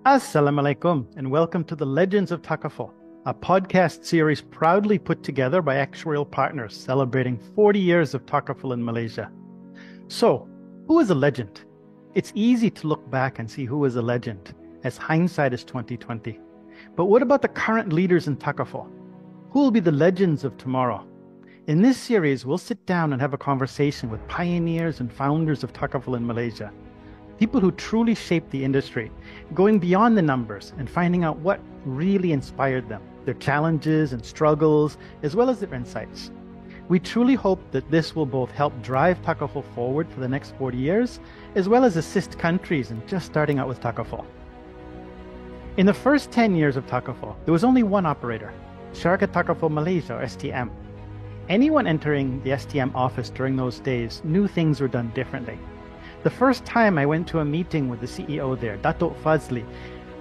Assalamu alaikum and welcome to the Legends of Takaful, a podcast series proudly put together by actuarial partners celebrating 40 years of Takaful in Malaysia. So, who is a legend? It's easy to look back and see who is a legend, as hindsight is 2020. But what about the current leaders in Takaful? Who will be the legends of tomorrow? In this series, we'll sit down and have a conversation with pioneers and founders of Takaful in Malaysia. People who truly shaped the industry, going beyond the numbers and finding out what really inspired them, their challenges and struggles, as well as their insights. We truly hope that this will both help drive Takaful forward for the next 40 years, as well as assist countries in just starting out with Takaful. In the first 10 years of Takaful, there was only one operator, Shariah Takaful Malaysia, or STM. Anyone entering the STM office during those days knew things were done differently. The first time I went to a meeting with the CEO there, Dato' Fazli,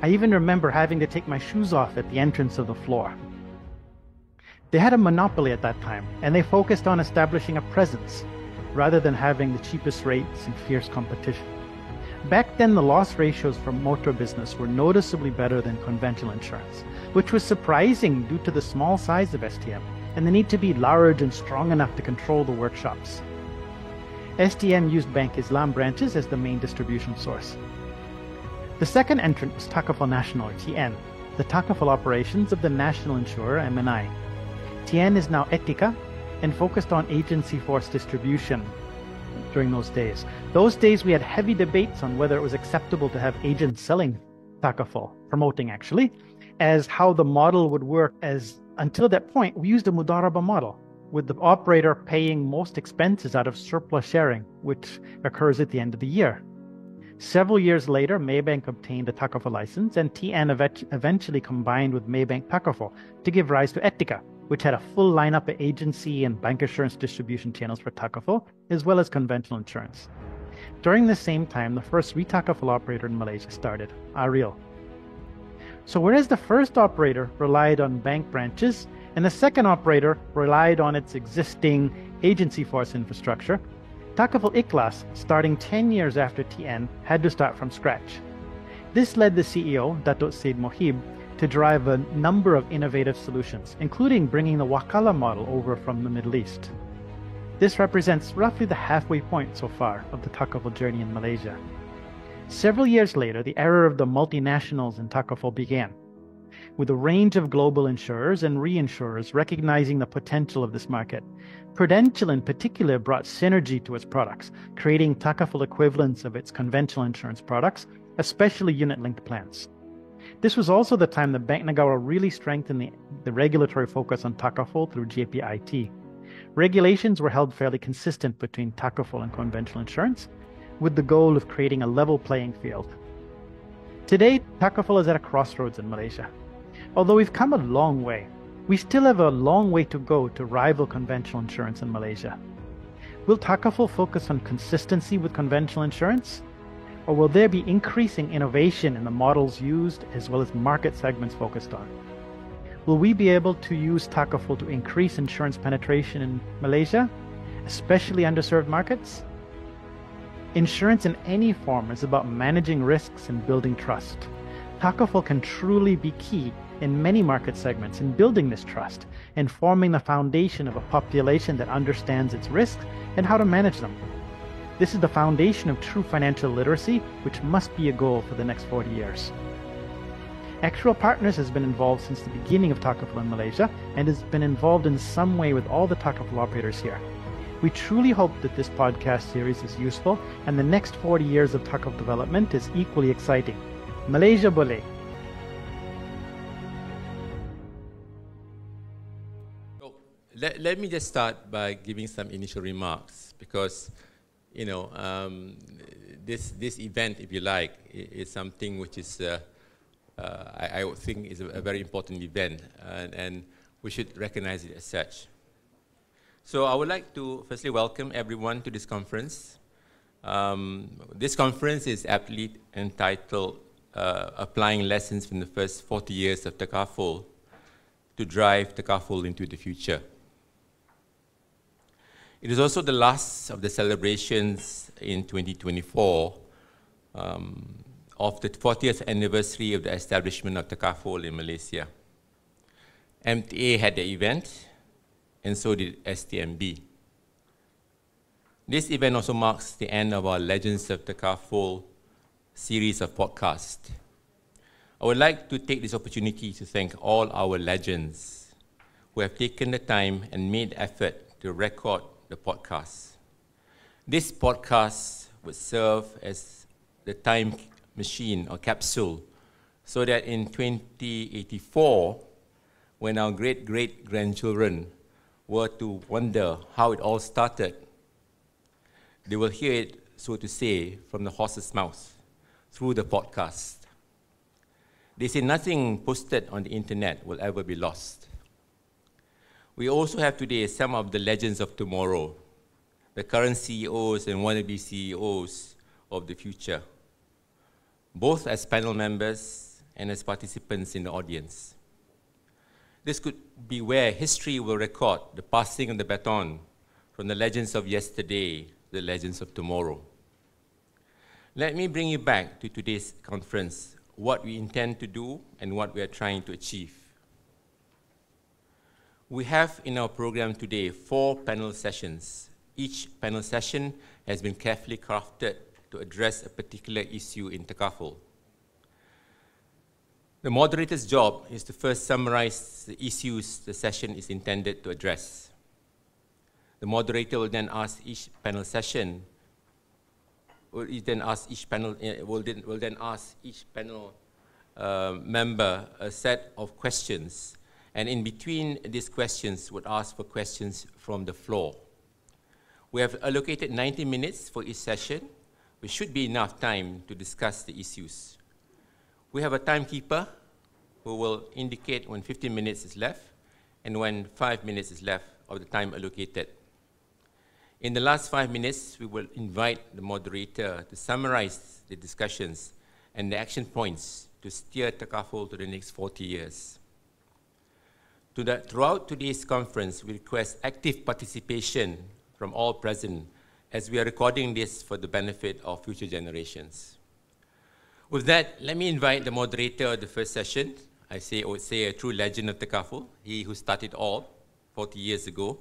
I even remember having to take my shoes off at the entrance of the floor. They had a monopoly at that time, and they focused on establishing a presence, rather than having the cheapest rates and fierce competition. Back then, the loss ratios for motor business were noticeably better than conventional insurance, which was surprising due to the small size of STM, and the need to be large and strong enough to control the workshops. STM used Bank Islam branches as the main distribution source. The second entrant was Takaful National, or TN, the Takaful operations of the national insurer MNI. TN is now Etika and focused on agency force distribution during those days. Those days we had heavy debates on whether it was acceptable to have agents selling Takaful, promoting actually, as how the model would work, as until that point we used a Mudaraba model, with the operator paying most expenses out of surplus sharing, which occurs at the end of the year. Several years later, Maybank obtained a Takaful license, and TN eventually combined with Maybank Takaful to give rise to Etika, which had a full lineup of agency and bancassurance distribution channels for Takaful, as well as conventional insurance. During the same time, the first Re-takaful operator in Malaysia started, Ariel. So whereas the first operator relied on bank branches, and the second operator relied on its existing agency force infrastructure, Takaful Ikhlas, starting 10 years after TN, had to start from scratch. This led the CEO, Dato' Said Mohib, to drive a number of innovative solutions, including bringing the Wakala model over from the Middle East. This represents roughly the halfway point so far of the Takaful journey in Malaysia. Several years later, the era of the multinationals in Takaful began, with a range of global insurers and reinsurers recognizing the potential of this market. Prudential in particular brought synergy to its products, creating Takaful equivalents of its conventional insurance products, especially unit-linked plans. This was also the time that Bank Negara really strengthened the regulatory focus on Takaful through JPIT. Regulations were held fairly consistent between Takaful and conventional insurance, with the goal of creating a level playing field. Today, Takaful is at a crossroads in Malaysia. Although we've come a long way, we still have a long way to go to rival conventional insurance in Malaysia. Will Takaful focus on consistency with conventional insurance? Or will there be increasing innovation in the models used as well as market segments focused on? Will we be able to use Takaful to increase insurance penetration in Malaysia, especially underserved markets? Insurance in any form is about managing risks and building trust. Takaful can truly be key in many market segments in building this trust and forming the foundation of a population that understands its risks and how to manage them. This is the foundation of true financial literacy, which must be a goal for the next 40 years. Actuarial Partners has been involved since the beginning of Takaful in Malaysia and has been involved in some way with all the Takaful operators here. We truly hope that this podcast series is useful and the next 40 years of Takaful development is equally exciting. Malaysia boleh. Let me just start by giving some initial remarks because, this event, if you like, is something which is, I would think, is a very important event, and we should recognize it as such. So I would like to firstly welcome everyone to this conference. This conference is aptly entitled Applying Lessons from the First 40 Years of Takaful to Drive Takaful into the Future. It is also the last of the celebrations in 2024 of the 40th anniversary of the establishment of Takaful in Malaysia. MTA had the event, and so did STMB. This event also marks the end of our Legends of Takaful series of podcasts. I would like to take this opportunity to thank all our legends who have taken the time and made effort to record the podcast. This podcast would serve as the time machine or capsule so that in 2084, when our great-great-grandchildren were to wonder how it all started, they will hear it, so to say, from the horse's mouth through the podcast. They say nothing posted on the internet will ever be lost. We also have today some of the legends of tomorrow, the current CEOs and wannabe CEOs of the future, both as panel members and as participants in the audience. This could be where history will record the passing of the baton from the legends of yesterday to the legends of tomorrow. Let me bring you back to today's conference, what we intend to do and what we are trying to achieve. We have in our program today 4 panel sessions. Each panel session has been carefully crafted to address a particular issue in Takaful. The moderator's job is to first summarize the issues the session is intended to address. The moderator will then ask each panel session, will then ask each panel member a set of questions, and in between these questions would ask for questions from the floor. We have allocated 90 minutes for each session, which should be enough time to discuss the issues. We have a timekeeper who will indicate when 15 minutes is left and when 5 minutes is left of the time allocated. In the last 5 minutes, we will invite the moderator to summarize the discussions and the action points to steer Takaful to the next 40 years. Throughout today's conference, we request active participation from all present as we are recording this for the benefit of future generations. With that, let me invite the moderator of the first session. I would say a true legend of Takaful, he who started all 40 years ago,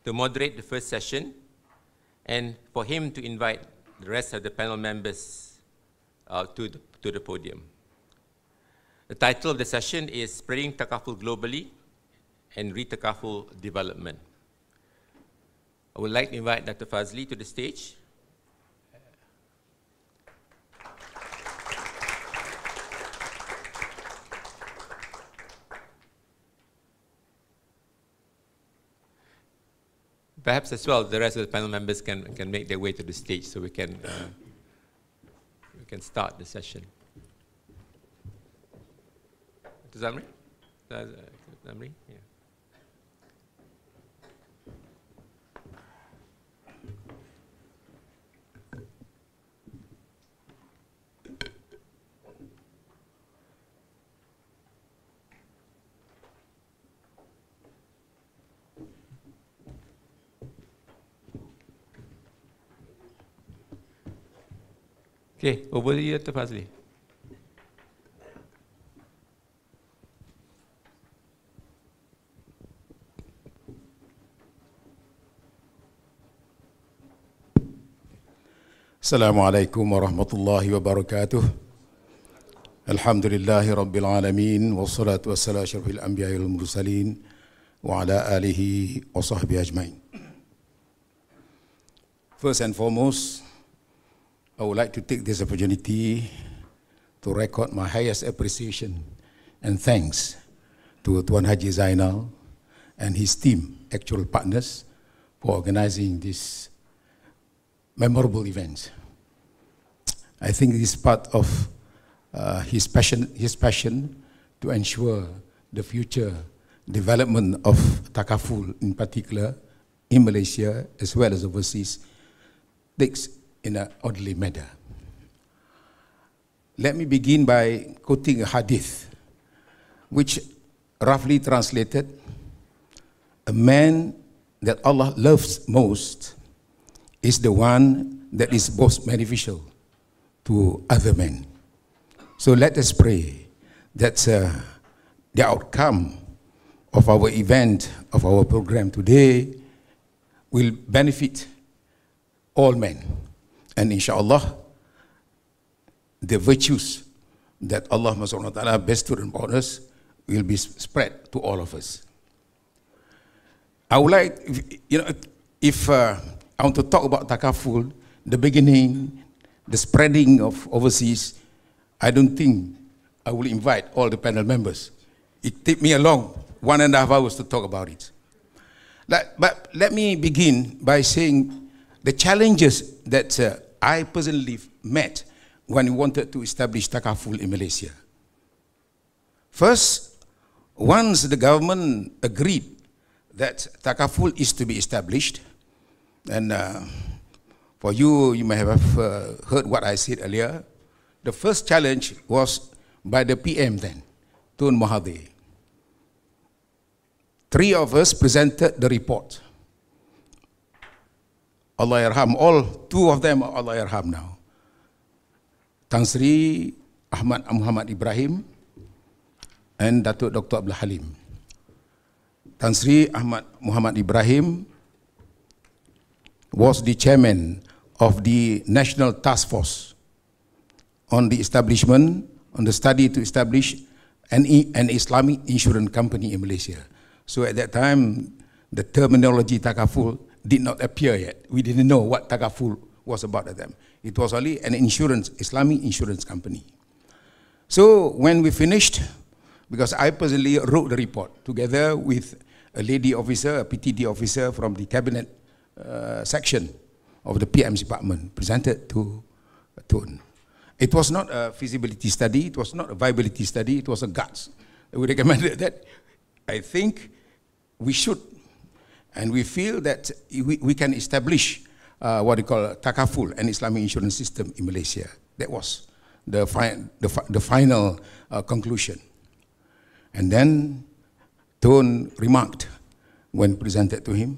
to moderate the first session, and for him to invite the rest of the panel members to the podium. The title of the session is Spreading Takaful Globally and Re-takaful Development. I would like to invite Dr. Fazli to the stage. Perhaps as well, the rest of the panel members can make their way to the stage so we can start the session. Dr. Zamri? Yeah. Okay, over to you, Dr. Fazli. Assalamualaikum warahmatullahi wabarakatuh. Alhamdulillahi rabbil alamin, wassalatu wassalamu asyrafil anbiya'i wal mursalin wa ala alihi wa sahbihi ajmain. First and foremost, I would like to take this opportunity to record my highest appreciation and thanks to Tuan Haji Zainal and his team, actual partners, for organizing this memorable events. I think this is part of his passion to ensure the future development of Takaful in particular in Malaysia as well as overseas takes in an orderly manner. Let me begin by quoting a hadith which roughly translated, a man that Allah loves most is the one that is most beneficial to other men. So let us pray that the outcome of our event, of our program today, will benefit all men. And inshallah, the virtues that Allah subhanahu wa ta'ala bestowed upon us will be spread to all of us. I would like, if I want to talk about Takaful, the beginning, the spreading of overseas, I don't think I will invite all the panel members. It took me a long 1.5 hours to talk about it. But let me begin by saying the challenges that I personally met when we wanted to establish Takaful in Malaysia. First, once the government agreed that Takaful is to be established, and for you, you may have heard what I said earlier, the first challenge was by the PM then, Tun Mahathir. 3 of us presented the report. Allah yarham, all 2 of them are Allah yarham now. Tan Sri Ahmad Muhammad Ibrahim and Datuk Dr. Abdul Halim. Tan Sri Ahmad Muhammad Ibrahim was the chairman of the National Task Force on the establishment, on the study to establish an Islamic insurance company in Malaysia. So at that time, the terminology Takaful did not appear yet. We didn't know what Takaful was about at them. It was only an insurance, Islamic insurance company. So when we finished, because I personally wrote the report together with a lady officer, a PTD officer from the cabinet section of the PM's department, presented to Tun. It was not a feasibility study, it was not a viability study, it was a guts. We recommended that I think we should, and we feel that we can establish what we call Takaful, an Islamic insurance system in Malaysia. That was the final conclusion. And then Tun remarked when presented to him,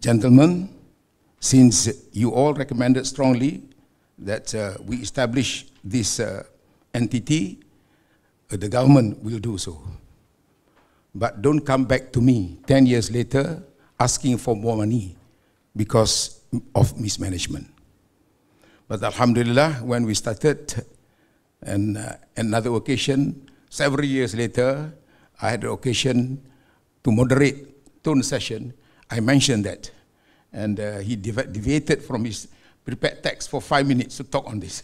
"Gentlemen, since you all recommended strongly that we establish this entity, the government will do so. But don't come back to me 10 years later asking for more money because of mismanagement." But Alhamdulillah, when we started, and another occasion, several years later, I had the occasion to moderate Tun's session. I mentioned that. And he deviated from his prepared text for 5 minutes to talk on this.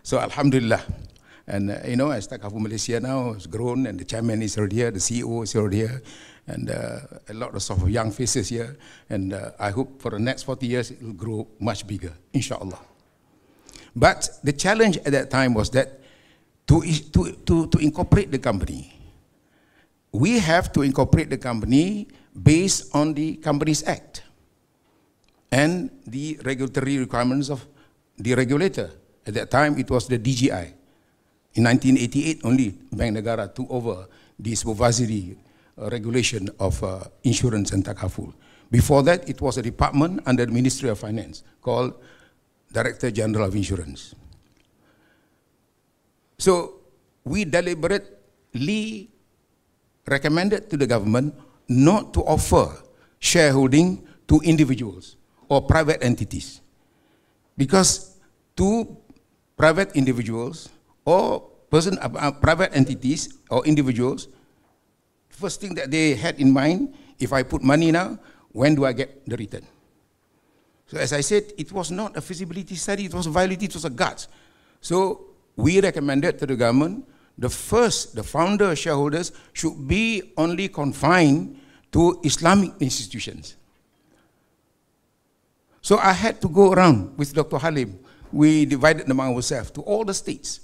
So Alhamdulillah. And as Takaful Malaysia now has grown, and the chairman is already here, the CEO is already here, and a lot of young faces here. And I hope for the next 40 years it will grow much bigger, inshallah. But the challenge at that time was that to incorporate the company, we have to incorporate the company based on the Companies Act and the regulatory requirements of the regulator. At that time, it was the DGI. In 1988, only Bank Negara took over the supervisory regulation of insurance and Takaful. Before that, it was a department under the Ministry of Finance called Director General of Insurance. So we deliberately recommended to the government not to offer shareholding to individuals or private entities, because to private individuals or private entities or individuals, first thing that they had in mind, if I put money now, when do I get the return? So as I said, it was not a feasibility study, it was a viability, it was a guts. So we recommended to the government, the founder shareholders should be only confined to Islamic institutions. So I had to go around with Dr. Halim. We divided among ourselves to all the states.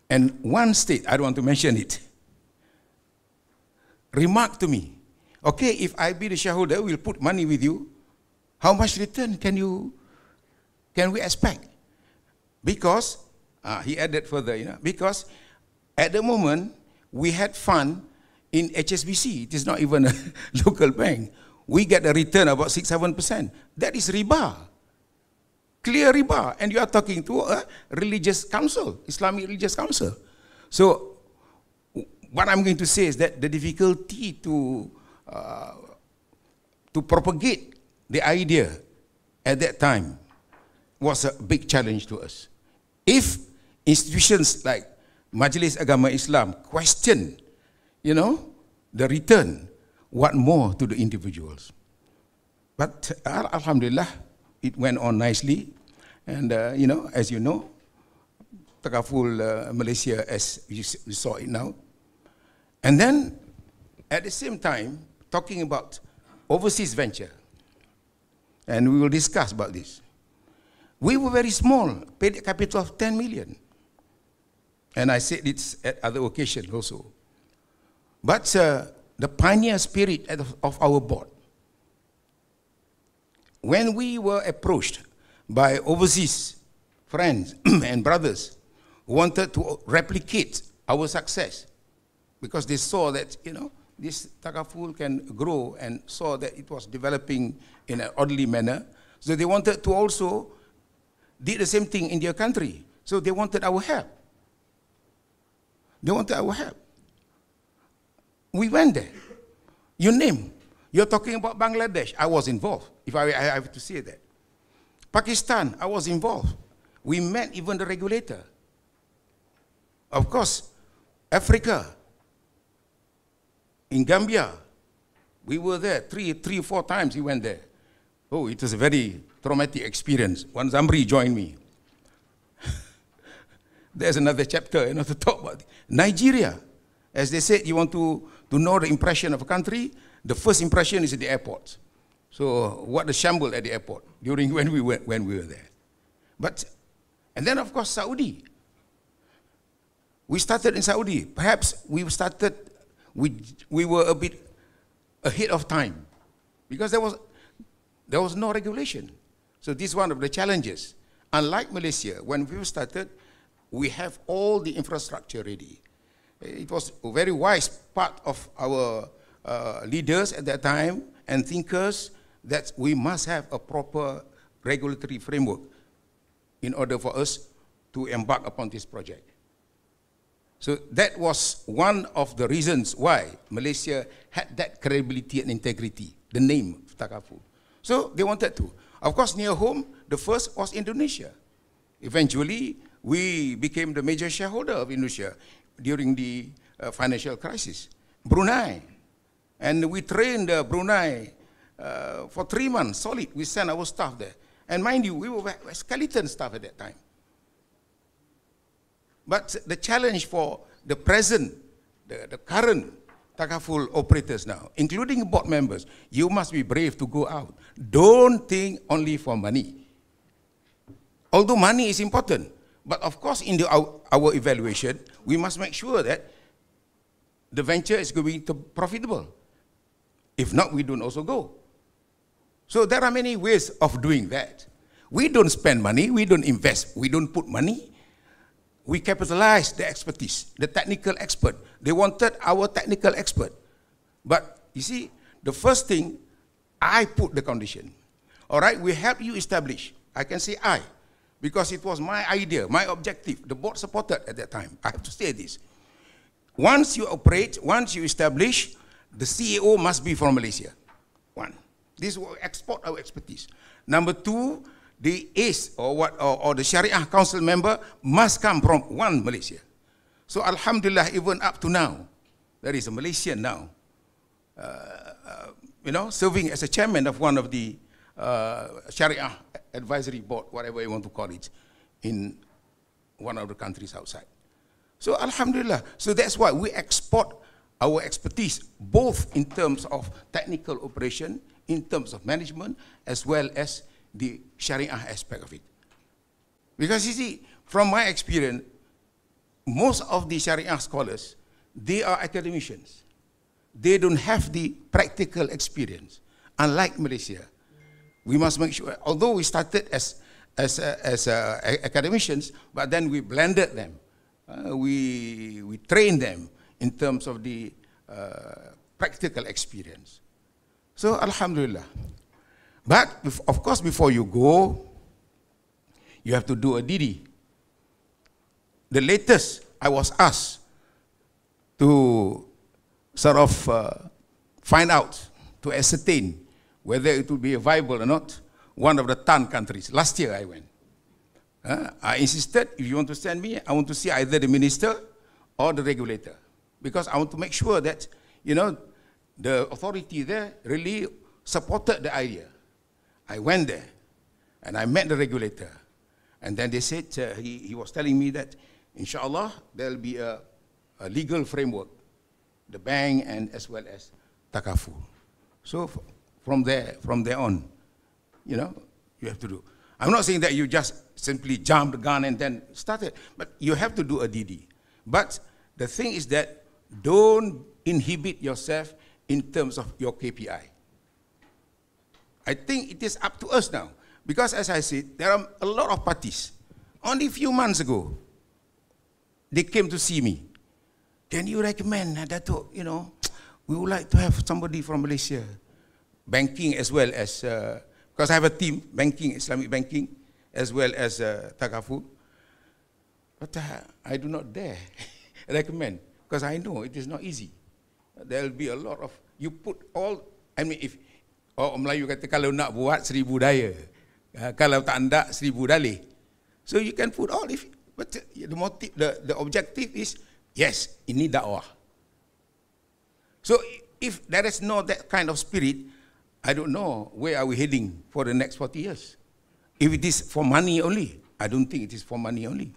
And one state, I don't want to mention it, remarked to me, okay, if I be the shareholder, we'll put money with you. How much return can we expect? Because, he added further, because at the moment, we had fund in HSBC. It is not even a local bank. We get a return about 6-7%. That is riba. clear riba, and you are talking to a religious council, Islamic religious council. So what I'm going to say is that the difficulty to propagate the idea at that time was a big challenge to us. If institutions like Majlis Agama Islam question, you know, the return, what more to the individuals? But Alhamdulillah, it went on nicely. And, you know, as you know, Takaful Malaysia, as you saw it now. And then, at the same time, talking about overseas venture, and we will discuss about this. We were very small, paid a capital of 10 million. And I said it's at other occasions also. But the pioneer spirit of our board, when we were approached by overseas friends and brothers who wanted to replicate our success, because they saw that, you know, this Takaful can grow and saw that it was developing in an orderly manner. So they wanted to also do the same thing in their country. So they wanted our help. They wanted our help. We went there. You name. You're talking about Bangladesh. I was involved, if I have to say that. Pakistan, I was involved. We met even the regulator. Of course, Africa, in Gambia, we were there 3 or 4 times we went there. Oh, it was a very traumatic experience. When Zamri joined me. There's another chapter, you know, to talk about. Nigeria, as they said, you want to know the impression of a country, the first impression is at the airport. So what a shamble at the airport during when we were there. But, and then of course Saudi. We started in Saudi. Perhaps we were a bit ahead of time because there was no regulation. So this is one of the challenges. Unlike Malaysia, when we started, we have all the infrastructure ready. It was a very wise part of our leaders at that time and thinkers that we must have a proper regulatory framework in order for us to embark upon this project. So that was one of the reasons why Malaysia had that credibility and integrity, the name of Takaful. So they wanted to. Of course, near home, the first was Indonesia. Eventually, we became the major shareholder of Indonesia during the financial crisis. Brunei. And we trained Brunei for 3 months, solid. We sent our staff there. And mind you, we were skeleton staff at that time. But the challenge for the present, the current Takaful operators now, including board members, you must be brave to go out. Don't think only for money. Although money is important, but of course in our evaluation, we must make sure that the venture is going to be profitable. If not, we don't also go. So there are many ways of doing that. We don't spend money, we don't invest, we don't put money. We capitalize the expertise, the technical expert. They wanted our technical expert. But you see, the first thing, I put the condition. All right, we help you establish. I can say I, because it was my idea, my objective. The board supported at that time. I have to say this. Once you operate, once you establish, the CEO must be from Malaysia. One. This will export our expertise. Number 2, the ACE or the Shariah Council member must come from one Malaysia. So Alhamdulillah, even up to now, there is a Malaysian now, you know, serving as a chairman of one of the Shariah advisory board, whatever you want to call it, in one of the countries outside. So Alhamdulillah, so that's why we export our expertise, both in terms of technical operation, in terms of management, as well as the Sharia aspect of it. Because you see, from my experience, most of the Sharia scholars, they are academicians. They don't have the practical experience. Unlike Malaysia, we must make sure, although we started as academicians, but then we blended them. We trained them in terms of the practical experience. So Alhamdulillah. But of course, before you go, you have to do a DD. The latest, I was asked to sort of find out, to ascertain whether it would be viable or not, one of the TAN countries. Last year I went. I insisted, if you want to send me, I want to see either the minister or the regulator. Because I want to make sure that, you know, the authority there really supported the idea. I went there and I met the regulator. And then they said, he was telling me that, inshallah, there'll be a legal framework, the bank and as well as Takaful. So from there on, you know, you have to do. I'm not saying that you just simply jump the gun and then start it, but you have to do a DD. But the thing is that don't inhibit yourself in terms of your KPI. I think it is up to us now, because as I said, there are a lot of parties. Only a few months ago, they came to see me. Can you recommend, Dato', you know, we would like to have somebody from Malaysia, banking as well as, because I have a team, banking, Islamic banking, as well as Takaful. But I do not dare recommend, because I know it is not easy. There will be a lot of, you put all, I mean, if, orang Melayu kata, kalau nak buat 1000 daya, kalau tak nak 1000 dalih. So you can put all, but the motive, the objective is, yes, ini dakwah. So if there is no that kind of spirit, I don't know where are we heading for the next 40 years. If it is for money only, I don't think it is for money only.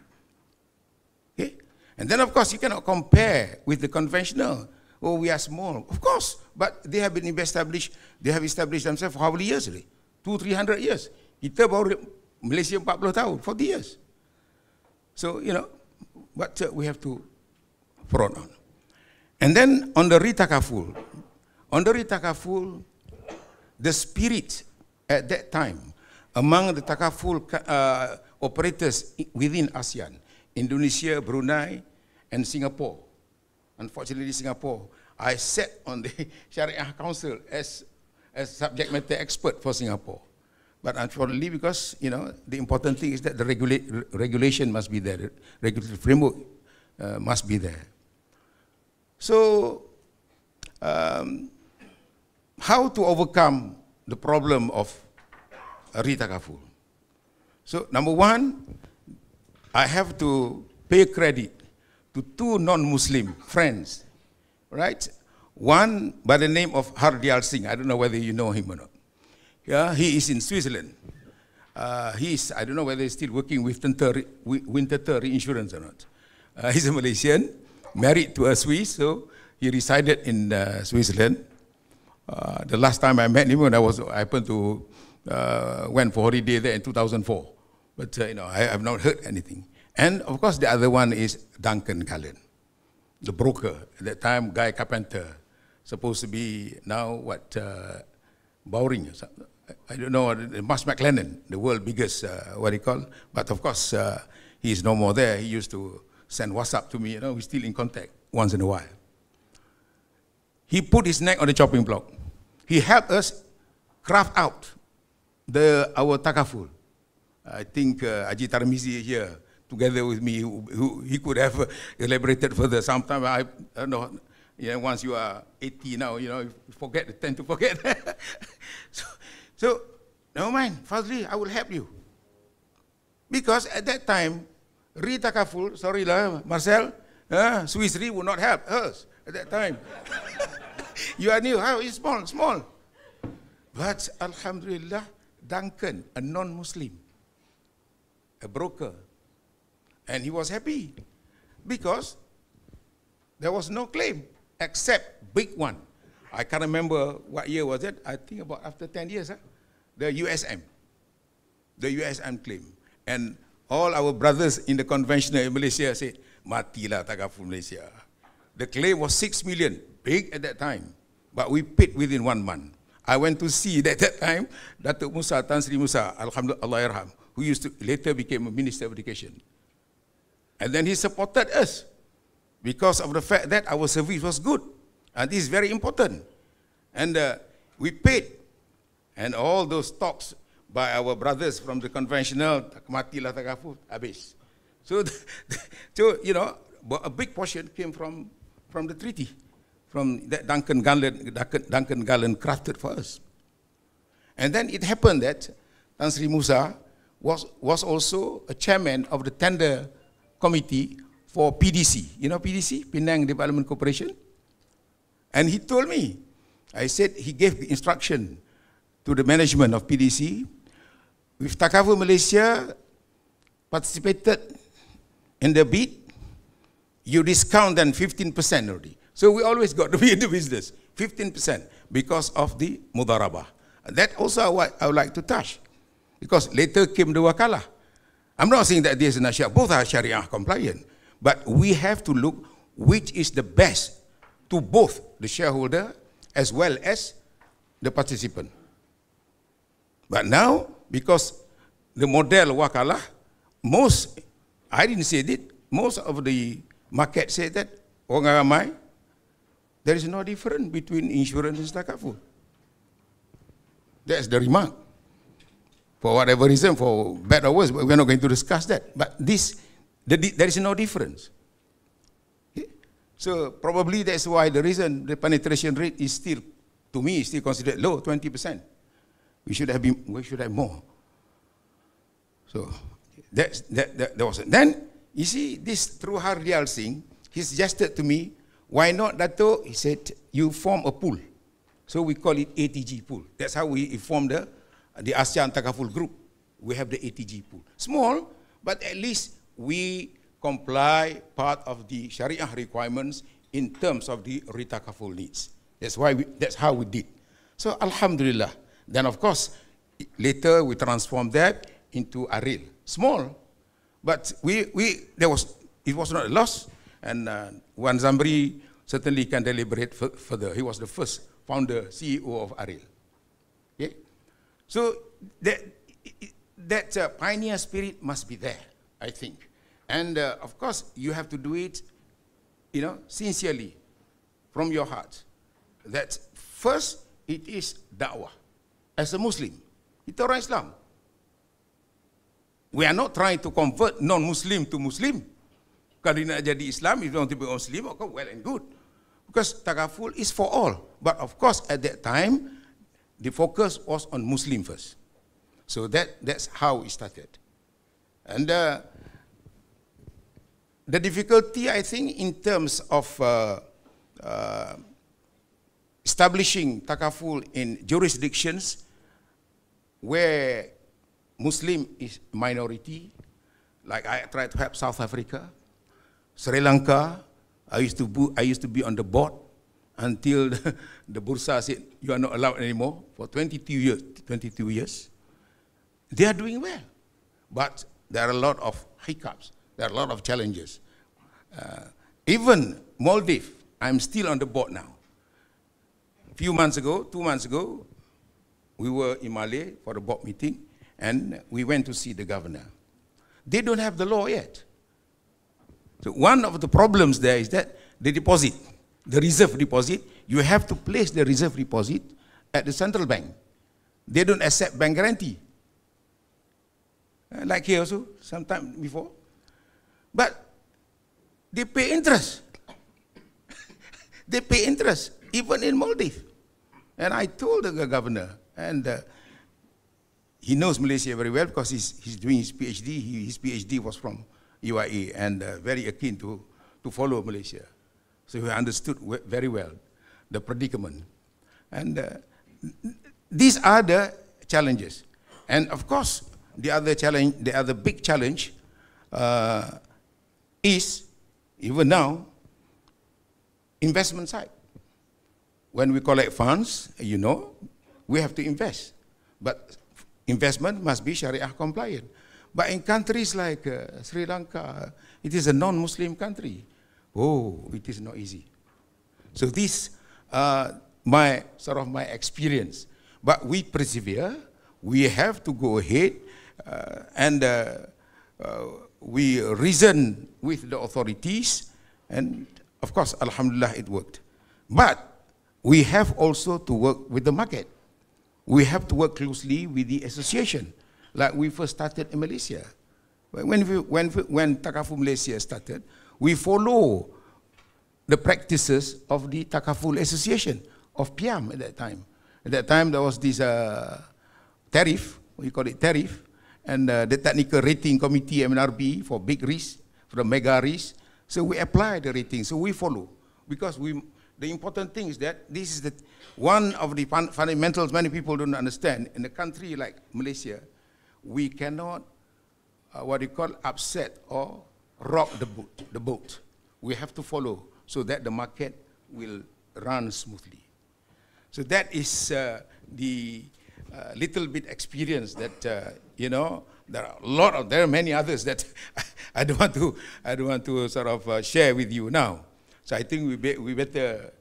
Okay? And then of course you cannot compare with the conventional. Oh, we are small. Of course, but they have been established, they have established themselves for how many years already? 200-300 years. Kita baru Malaysia 40 tahun, 40 years. So, you know, but we have to front on. And then on the Retakaful, the spirit at that time among the Takaful operators within ASEAN, Indonesia, Brunei, and Singapore. Unfortunately, Singapore, I sat on the Shariah Council as subject matter expert for Singapore. But unfortunately, because, you know, the important thing is that the regulation must be there, the regulatory framework must be there. So, how to overcome the problem of Retakaful? So, number one, I have to pay credit to 2 non-Muslim friends, right? One by the name of Hardial Singh. I don't know whether you know him or not. Yeah, he is in Switzerland. I don't know whether he's still working with Winter Insurance or not. He's a Malaysian, married to a Swiss, so he resided in Switzerland. The last time I met him, when I happened to went for holiday there in 2004. But you know, I have not heard anything. And of course, the other one is Duncan Cullen, the broker. At that time, Guy Carpenter, supposed to be now what, Bowring. I don't know, Marsh McLennan, the world's biggest, what do you call? But of course, he is no more there. He used to send WhatsApp to me. You know, we're still in contact once in a while. He put his neck on the chopping block. He helped us craft out our Takaful. I think Haji Tarmizi here, together with me, he could have elaborated further. Sometimes I don't know. Yeah, once you are 80 now, you know, you tend to forget. so never mind, Fazli, I will help you. Because at that time, Retakaful, sorry lah, Marcel, Swiss Re would not help us at that time. You are new, how is small. But Alhamdulillah, Duncan, a non-Muslim, a broker, and he was happy because there was no claim except big one. I can't remember what year was it. I think about after 10 years, the USM claim. And all our brothers in the conventional in Malaysia said, matilah Takaful Malaysia. The claim was 6 million, big at that time, but we paid within 1 month. I went to see at that time, Datuk Musa, Tan Sri Musa, Alhamdulillah, who used to later became a Minister of Education. And then he supported us because of the fact that our service was good. And this is very important. And we paid. And all those talks by our brothers from the conventional, matilah takaful, habis. So, so, you know, a big portion came from the treaty, from that Duncan Garland crafted for us. And then it happened that Tan Sri Musa was also a chairman of the tender committee for PDC. You know PDC, Penang Development Corporation? And he told me, I said he gave the instruction to the management of PDC, if Takaful Malaysia participated in the bid, you discount then 15% already. So we always got to be in the business, 15% because of the mudarabah. That also what I would like to touch, because later came the wakalah. I'm not saying that this is not Sharia, both are Sharia compliant, but we have to look which is the best to both the shareholder as well as the participant. But now, because the model wakalah, most, I didn't say it, most of the market said that, orang ramai, there is no difference between insurance and takaful. That's the remark. For whatever reason, for bad or worse, but we're not going to discuss that. But there is no difference. Okay? So probably that's why the reason the penetration rate is still, to me, still considered low, 20%. We should have more. So that was it. Then, you see, this through Hardial Singh, he suggested to me, why not, Dato? He said, you form a pool. So we call it ATG pool. That's how we form the ASEAN Takaful group. We have the ATG pool. Small, but at least we comply part of the Shariah requirements in terms of the Retakaful needs. That's how we did. So Alhamdulillah. Then of course, later we transformed that into Aril. Small, but it was not a loss. And Wan Zambri certainly can deliberate further. He was the first founder, CEO of Aril. Okay? So that pioneer spirit must be there, I think. And of course, you have to do it, you know, sincerely, from your heart. That first, it is da'wah. As a Muslim, it's orang Islam. We are not trying to convert non-Muslim to Muslim. Kalau dia nak jadi Islam, if you want to be Muslim, okay, well and good. Because Takaful is for all. But of course, at that time, the focus was on Muslim first. So that's how it started. And the difficulty, I think, in terms of establishing Takaful in jurisdictions where Muslim is minority, like I tried to help South Africa, Sri Lanka. I used to be on the board until the Bursa said you are not allowed anymore for 22 years. 22 years. They are doing well, but there are a lot of hiccups. There are a lot of challenges. Even Maldives, I'm still on the board now. A few months ago, 2 months ago, we were in Malay for a board meeting, and we went to see the governor. They don't have the law yet. So one of the problems there is that the deposit, the reserve deposit, you have to place the reserve deposit at the central bank. They don't accept bank guarantee. Like here also, sometime before. But they pay interest. They pay interest, even in Maldives. And I told the governor, and he knows Malaysia very well because he's doing his PhD. His PhD was from UIA and very keen to follow Malaysia. So he understood very well the predicament. And these are the challenges. And of course, the other big challenge is, even now, investment side. When we collect funds, you know, we have to invest. But investment must be Sharia compliant. But in countries like Sri Lanka, it is a non-Muslim country. Oh, it is not easy. So this, my experience. But we persevere. We have to go ahead, and we reason with the authorities, and of course, Alhamdulillah, it worked. But we have also to work with the market. we have to work closely with the association, like we first started in Malaysia. When Takaful Malaysia started, we follow the practices of the Takaful Association of PIAM at that time. At that time, there was this tariff, we call it tariff, and the Technical Rating Committee, MNRB, for big risk, for the mega risk. So we apply the rating, so we follow. Because the important thing is that this is one of the fundamentals many people don't understand. In a country like Malaysia, we cannot, upset or rock the boat. We have to follow so that the market will run smoothly. So that is the little bit experience that, you know, there are many others that I don't want to sort of share with you now. So I think we better,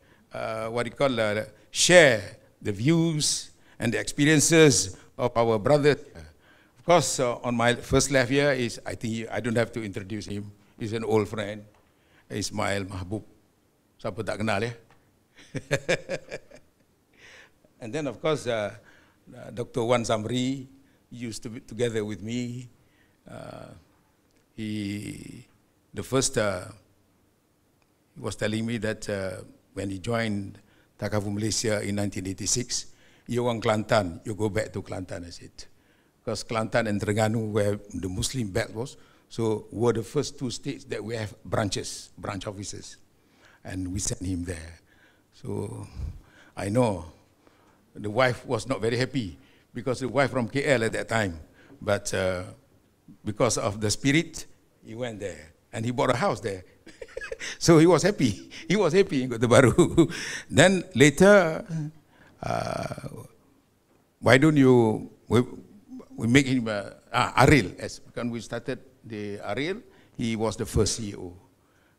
share the views and the experiences of our brother. Of course, on my first left here is, I think I don't have to introduce him. He's an old friend, Ismail Mahbob. Siapa tak kenal ya? And then of course, Dr. Wan Zamri used to be together with me. He was telling me that when he joined Takaful Malaysia in 1986, you want Kelantan, you go back to Kelantan, I said. Because Kelantan and Terengganu, where the Muslim belt was, so were the first two states that we have branch offices. And we sent him there. So I know the wife was not very happy because the wife from KL at that time. But because of the spirit, he went there. And he bought a house there. So he was happy. He was happy in Kota Baru. Then later, why don't you, we make him Ariel. When we started the Ariel, he was the first CEO.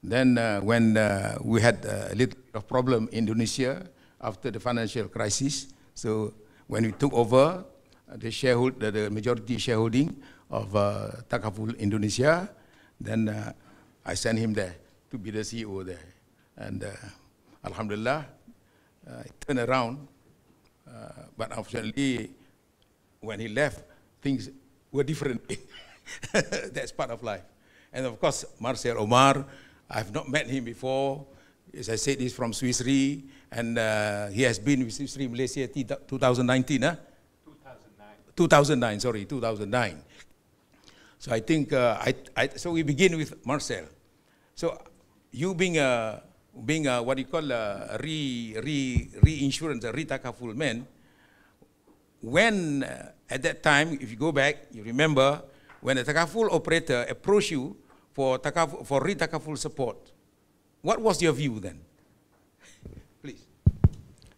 Then when we had a little bit of problem in Indonesia after the financial crisis, so when we took over the majority shareholding of Takaful Indonesia, then I sent him there to be the CEO there. And Alhamdulillah, it turned around. But unfortunately, when he left, things were different. That's part of life. And of course, Marcel Omar, I've not met him before. As I said, he's from Swiss Re, and he has been with Swiss Re Malaysia 2019, huh? 2009, sorry, 2009. So I think, so we begin with Marcel. So you being what you call a reinsurance, a Retakaful man, when at that time, if you go back, you remember, when a Takaful operator approached you for Retakaful support, what was your view then? Please.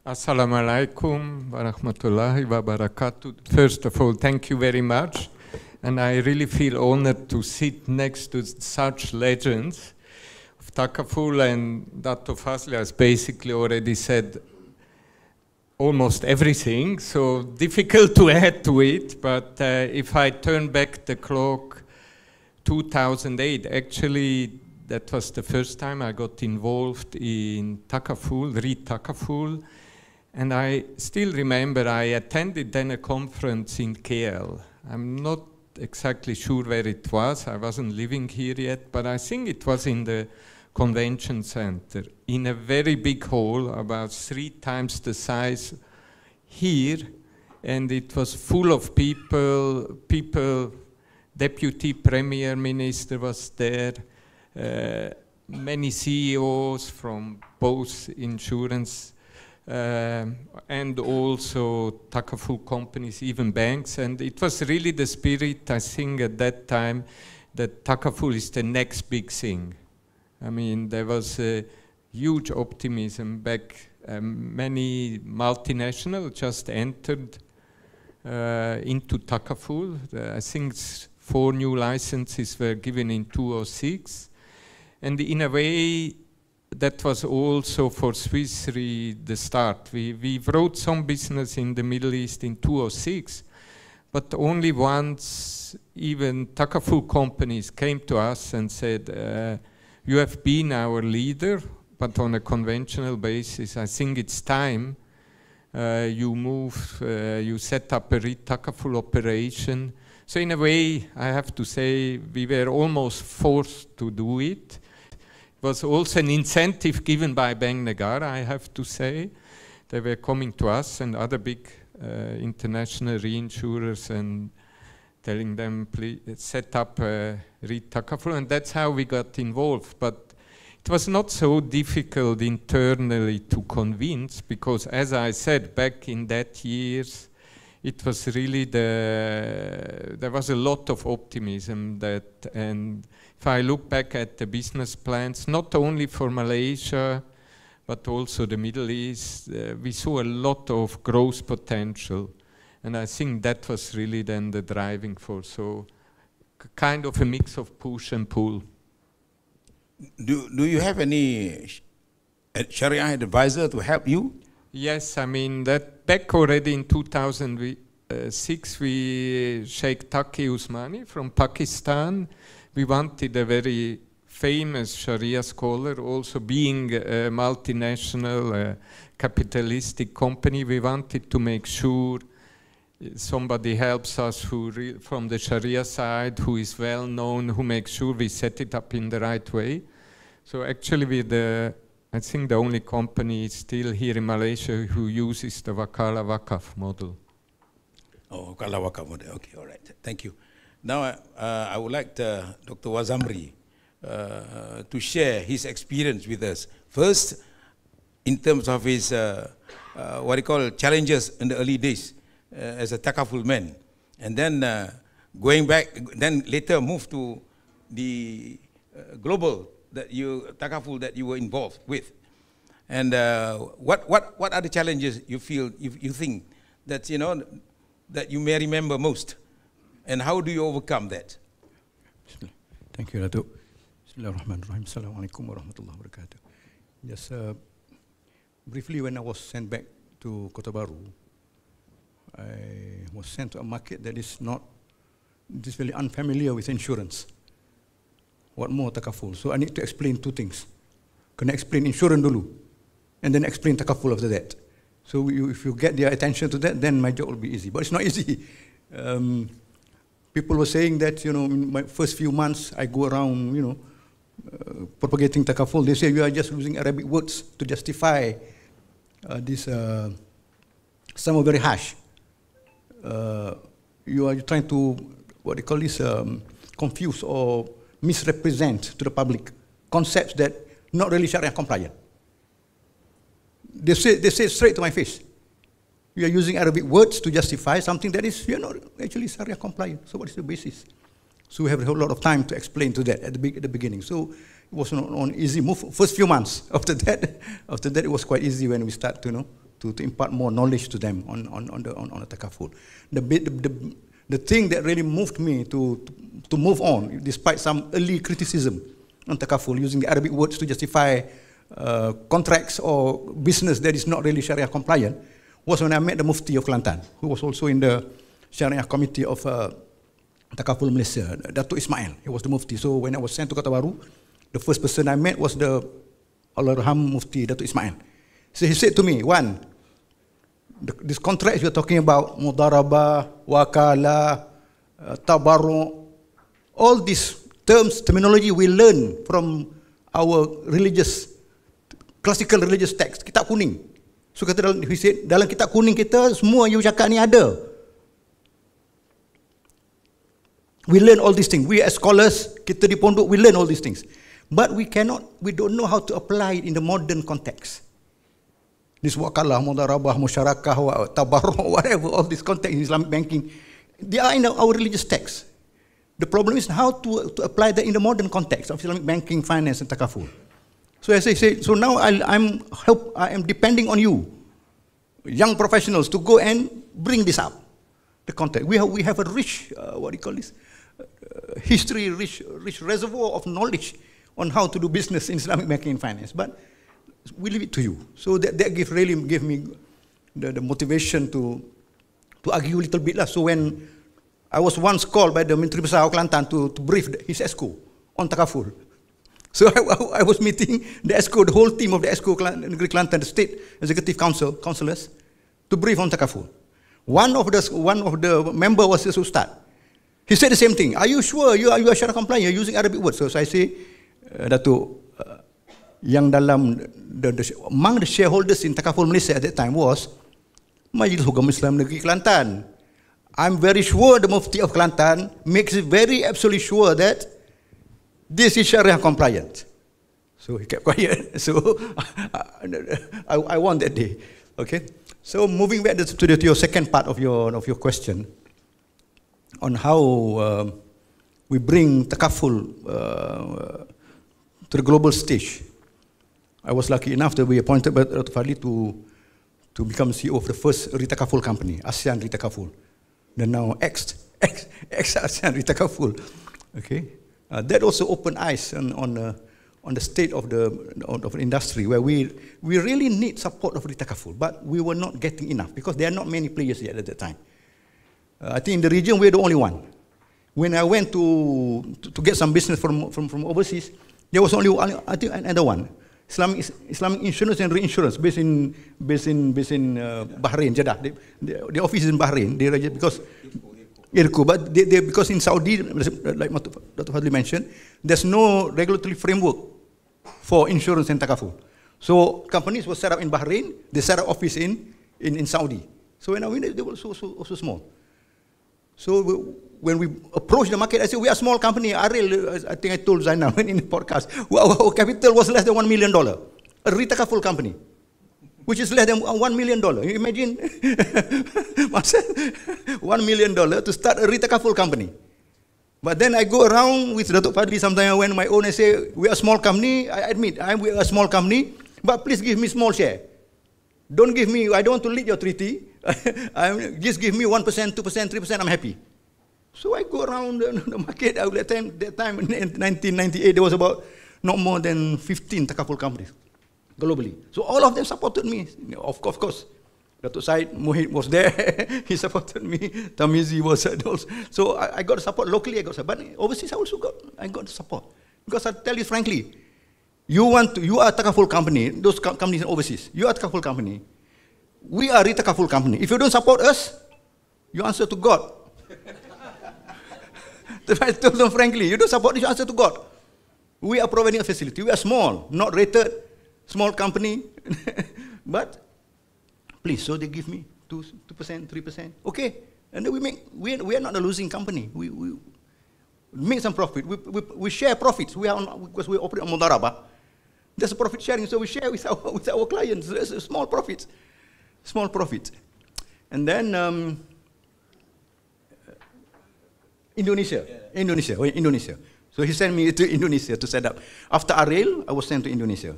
Assalamualaikum warahmatullahi wabarakatuh. First of all, thank you very much. And I really feel honored to sit next to such legends of Takaful, and Dr. Fazli has basically already said almost everything, so difficult to add to it. But if I turn back the clock, 2008, actually, that was the first time I got involved in Takaful, Re-takaful. And I still remember I attended then a conference in KL. I'm not exactly sure where it was. I wasn't living here yet, but I think it was in the convention center, in a very big hall, about 3 times the size here. And it was full of people, Deputy Premier Minister was there, many CEOs from both insurance and also Takaful companies, even banks. And it was really the spirit, I think, at that time, that Takaful is the next big thing. I mean, there was a huge optimism back. Many multinationals just entered into Takaful. I think 4 new licenses were given in 2006. And in a way, that was also for Swiss Re the start. We wrote some business in the Middle East in 2006, but only once even Takaful companies came to us and said, you have been our leader, but on a conventional basis. I think it's time you set up a Retakaful operation. So in a way, I have to say, we were almost forced to do it. It was also an incentive given by Bank Negara, I have to say. They were coming to us and other big international reinsurers and telling them, please set up Retakaful, and that's how we got involved. But it was not so difficult internally to convince, because as I said, back in that years, it was really there was a lot of optimism and if I look back at the business plans, not only for Malaysia, but also the Middle East, we saw a lot of growth potential. And I think that was really then the driving force. So kind of a mix of push and pull. Do you have any Shariah advisor to help you? Yes, I mean, that back already in 2006, we Sheikh Taqi Usmani from Pakistan. We wanted a very famous Sharia scholar, also being a multinational, capitalistic company. We wanted to make sure somebody helps us from the Sharia side, who is well known, who makes sure we set it up in the right way. So actually I think the only company still here in Malaysia who uses the Wakala Wakaf model. Oh, Wakala Wakaf model, okay, all right, thank you. Now I would like Dr. Wazamri to share his experience with us. First, in terms of his, what he call challenges in the early days as a Takaful man. And then going back, then later move to the global Takaful that you were involved with. And what are the challenges you feel, you think that, you know, that you may remember most? And how do you overcome that? Thank you, Datuk. Bismillahirrahmanirrahim. Assalamualaikum warahmatullahi wabarakatuh. Just briefly, when I was sent back to Kota Baru, I was sent to a market that is very unfamiliar with insurance. What more Takaful? So I need to explain two things. Can I explain insurance dulu, and then explain Takaful after that. So if you get their attention to that, then my job will be easy. But it's not easy. People were saying that, you know, in my first few months, I go around, you know, propagating Takaful. They say you are just using Arabic words to justify this. Some are very harsh. You are trying to, what they call this, confuse or misrepresent to the public concepts that not really Sharia compliant. They say straight to my face, you are using Arabic words to justify something that is, you know, actually Sharia compliant. So what is the basis? So we have a whole lot of time to explain to that at the beginning. So it was not an easy move. First few months after that it was quite easy when we start to, you know, to impart more knowledge to them on the Takaful. The thing that really moved me to move on, despite some early criticism on Takaful, using the Arabic words to justify contracts or business that is not really Sharia compliant, was when I met the Mufti of Kelantan, who was also in the Sharia committee of Takaful Malaysia, Datuk Ismail. He was the Mufti. So when I was sent to Kota Baru, the first person I met was the Allahyarham Mufti, Datuk Ismail. So he said to me, one, this contracts you're talking about, mudarabah, wakala, tabarru, all these terms, terminology we learn from our classical religious text, kitab kuning. So kata, he said, dalam kitab kuning kita, semua you cakap ni ada. We learn all these things. We as scholars, kita di pondok, we learn all these things. But we don't know how to apply it in the modern context. This wakalah, mudarabah, musyarakah, tabarru, whatever, all these context in Islamic banking, they are in our religious text. The problem is how to apply that in the modern context of Islamic banking, finance, and Takaful. So as I say, so now I am depending on you, young professionals, to go and bring this up, the context. We have a rich, what do you call this, history, rich reservoir of knowledge on how to do business in Islamic banking and finance. But we leave it to you. So that really gave me the motivation to argue a little bit. So when I was once called by the Menteri Besar of Kelantan to brief his ESCO on Takaful. So I was meeting the ESCO, the whole team of the ESCO Negeri Kelantan, the State Executive Council, councillors, to brief on Takaful. One of the member was this Ustad. He said the same thing. Are you sure you are Shariah compliant? You're using Arabic words. So I say, Datuk, yang dalam among the shareholders in Takaful Malaysia at that time was Majlis Hukam Islam Negeri Kelantan. I'm very sure the Mufti of Kelantan makes it very absolutely sure that this is Shariah compliant. So he kept quiet. So I won that day. Okay. So moving back to your second part of your question on how we bring Takaful to the global stage. I was lucky enough to be appointed by Dr. Fadli to become CEO of the first Re-takaful company, ASEAN Retakaful. The now ex-ASEAN Retakaful. Okay. That also opened eyes on the state of the industry, where we really need support of Retakaful, but we were not getting enough because there are not many players yet at that time. I think in the region we're the only one. When I went to get some business from overseas, there was only I think another one, Islamic Insurance and Reinsurance, based in Bahrain, Jeddah. The office is in Bahrain. Because because in Saudi, like Dr. Fadli mentioned, there's no regulatory framework for insurance and takaful. So companies were set up in Bahrain, they set up office in Saudi. So when I went, they were also small. So when we approached the market, I said, we are a small company. Ariel, I think I told Zainal in the podcast, our capital was less than $1 million. A Retakaful company, which is less than $1 million. You imagine, Marcel, $1 million to start a Retakaful company. But then I go around with Datuk Fadli sometimes I went on my own and say, we are a small company. I admit, we are a small company, but please give me small share. Don't give me, I don't want to lead your treaty. Just give me 1%, 2%, 3%, I'm happy. So I go around the market. At that time in 1998, there was about not more than 15 takaful companies globally. So all of them supported me. Of course. Datuk Said Mohit was there. He supported me. Tamizi was there. So I got support locally. I got support. But overseas, I got support. Because I tell you frankly, you are a takaful company. Those companies overseas. You are a takaful company. We are a Retakaful company. If you don't support us, you answer to God. I told them frankly, you don't support us, you answer to God. We are providing a facility. We are small, not rated, small company. But please, so they give me 2%, 3%. Okay. And then we are not a losing company. We make some profit. We share profits. Because we operate on Mudarabah. There's a profit sharing, so we share with our clients. There's small profits. Small profit. And then Indonesia. So he sent me to Indonesia to set up. After Ariel, I was sent to Indonesia.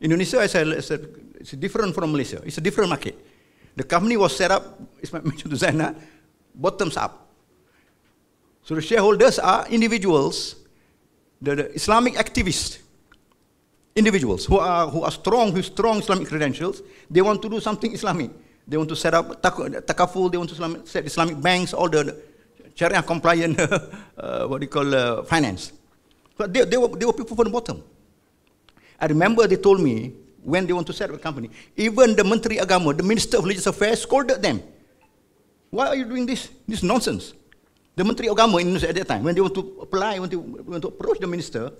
Indonesia, I said, it's different from Malaysia. It's a different market. The company was set up, it's mentioned to Zaina, bottoms up. So the shareholders are individuals, the Islamic activists, individuals who are strong, with strong Islamic credentials. They want to do something Islamic. They want to set up takaful. They want to set Islamic banks, all the Shariah compliant, finance. But they were people from the bottom. I remember they told me when they want to set up a company, even the Menteri Agama, the Minister of Religious Affairs, scolded them. Why are you doing this? This nonsense. The Menteri Agama in Indonesia at that time, when they want to apply, want to approach the minister,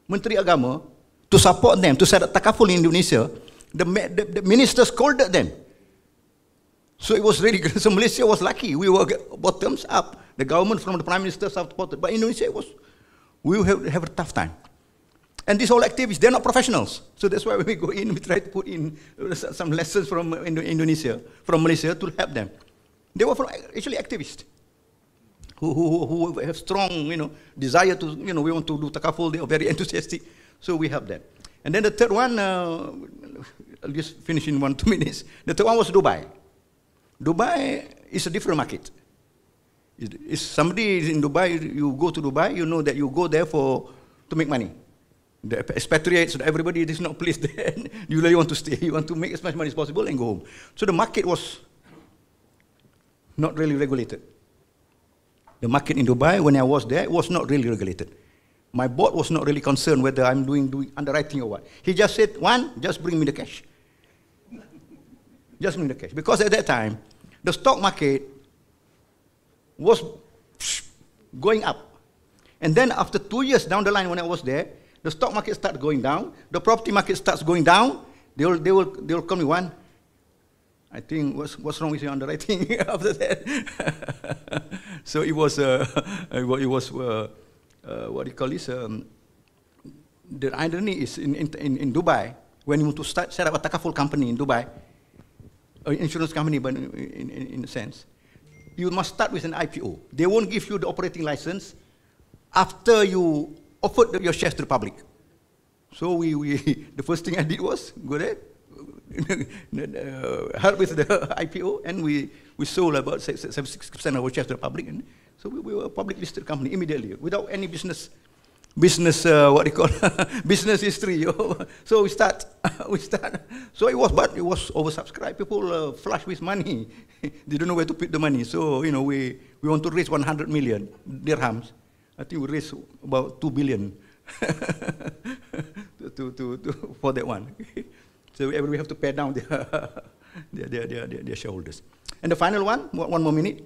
Menteri Agama, to support them, to set up takaful in Indonesia, the minister scolded them. So it was really good. So Malaysia was lucky. We were bottoms up. The government from the Prime Minister supported. But Indonesia we have a tough time. And these all activists, they're not professionals. So that's why when we go in, we try to put in some lessons from Indonesia, from Malaysia to help them. They were actually activists who have strong, desire to, we want to do takaful. They are very enthusiastic. So we help them. And then the third one, I'll just finish in 1-2 minutes. The third one was Dubai. Dubai is a different market. If somebody is in Dubai, you go to Dubai, you know that you go there to make money. The expatriates, so everybody is not placed there. You really want to stay. You want to make as much money as possible and go home. So the market was not really regulated. The market in Dubai, when I was there, was not really regulated. My board was not really concerned whether I'm doing underwriting or what. He just said, just bring me the cash. Just bring the cash. Because at that time, the stock market was going up. And then after 2 years down the line when I was there, the stock market started going down, the property market starts going down, they will call me one. I think, what's wrong with your underwriting after that? So it was, what do you call this? The irony is in Dubai, when you want to set up a Takaful company in Dubai, an insurance company, but in a sense, you must start with an IPO. They won't give you the operating license after you offered your shares to the public. So the first thing I did was go there, help with the IPO, and we sold about 76% of our shares to the public. And so we were a public listed company immediately, without any business what do you call business history. So we start. So it was oversubscribed. People flush with money. They don't know where to put the money. So we want to raise 100 million dirhams. I think we raised about 2 billion for that one. So we have to pay down their shareholders. And the final one more minute.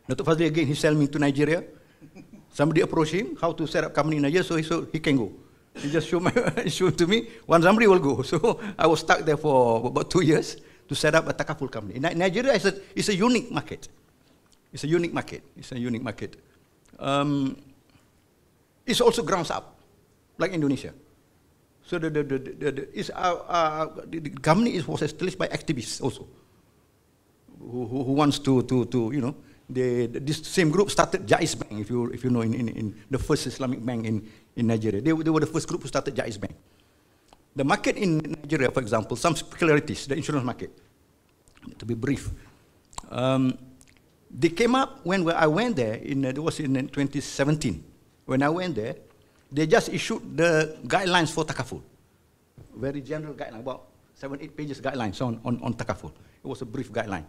Dr. Fazli again, he's selling me to Nigeria. Somebody approached him how to set up company in Nigeria, so he can go. He just showed to me, somebody will go. So I was stuck there for about 2 years to set up a Takaful company. Nigeria is a unique market. It's a unique market. It's also grounds up, like Indonesia. So the company was established by activists also, who wants to this same group started Jais Bank, if you know, in the first Islamic bank in Nigeria. They were the first group who started Jais Bank. The market in Nigeria, for example, some peculiarities, the insurance market, to be brief. They came up when I went there, it was in 2017. When I went there, they just issued the guidelines for Takaful. Very general guideline, about 7-8 pages guidelines on Takaful. It was a brief guideline.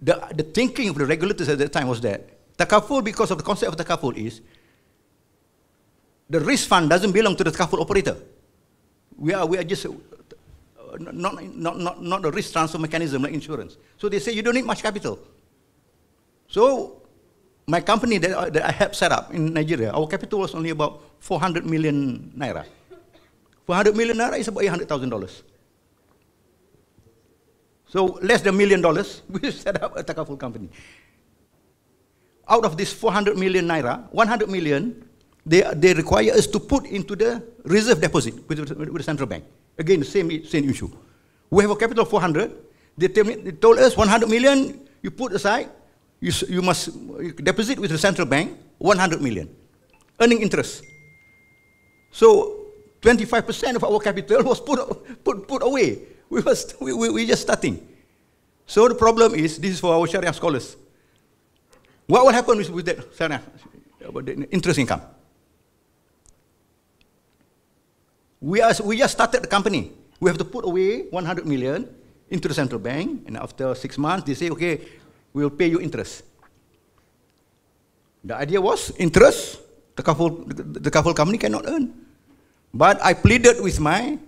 The thinking of the regulators at that time was that Takaful, because of the concept of Takaful, is the risk fund doesn't belong to the Takaful operator. We are just not the risk transfer mechanism like insurance. So they say you don't need much capital. So my company that I helped set up in Nigeria, our capital was only about 400 million naira. 400 million naira is about $800,000. So less than $1 million, we set up a Takaful company. Out of this 400 million naira, 100 million, they require us to put into the reserve deposit with the central bank. Again, the same issue. We have a capital of 400. They told us 100 million, you put aside, you must deposit with the central bank 100 million, earning interest. So 25% of our capital was put away. We just starting. So the problem is, this is for our Shariah scholars. What will happen with that Shariah, about the interest income? We just started the company. We have to put away 100 million into the central bank, and after 6 months, they say, okay, we'll pay you interest. The idea was interest, the Takaful company cannot earn. But I pleaded with my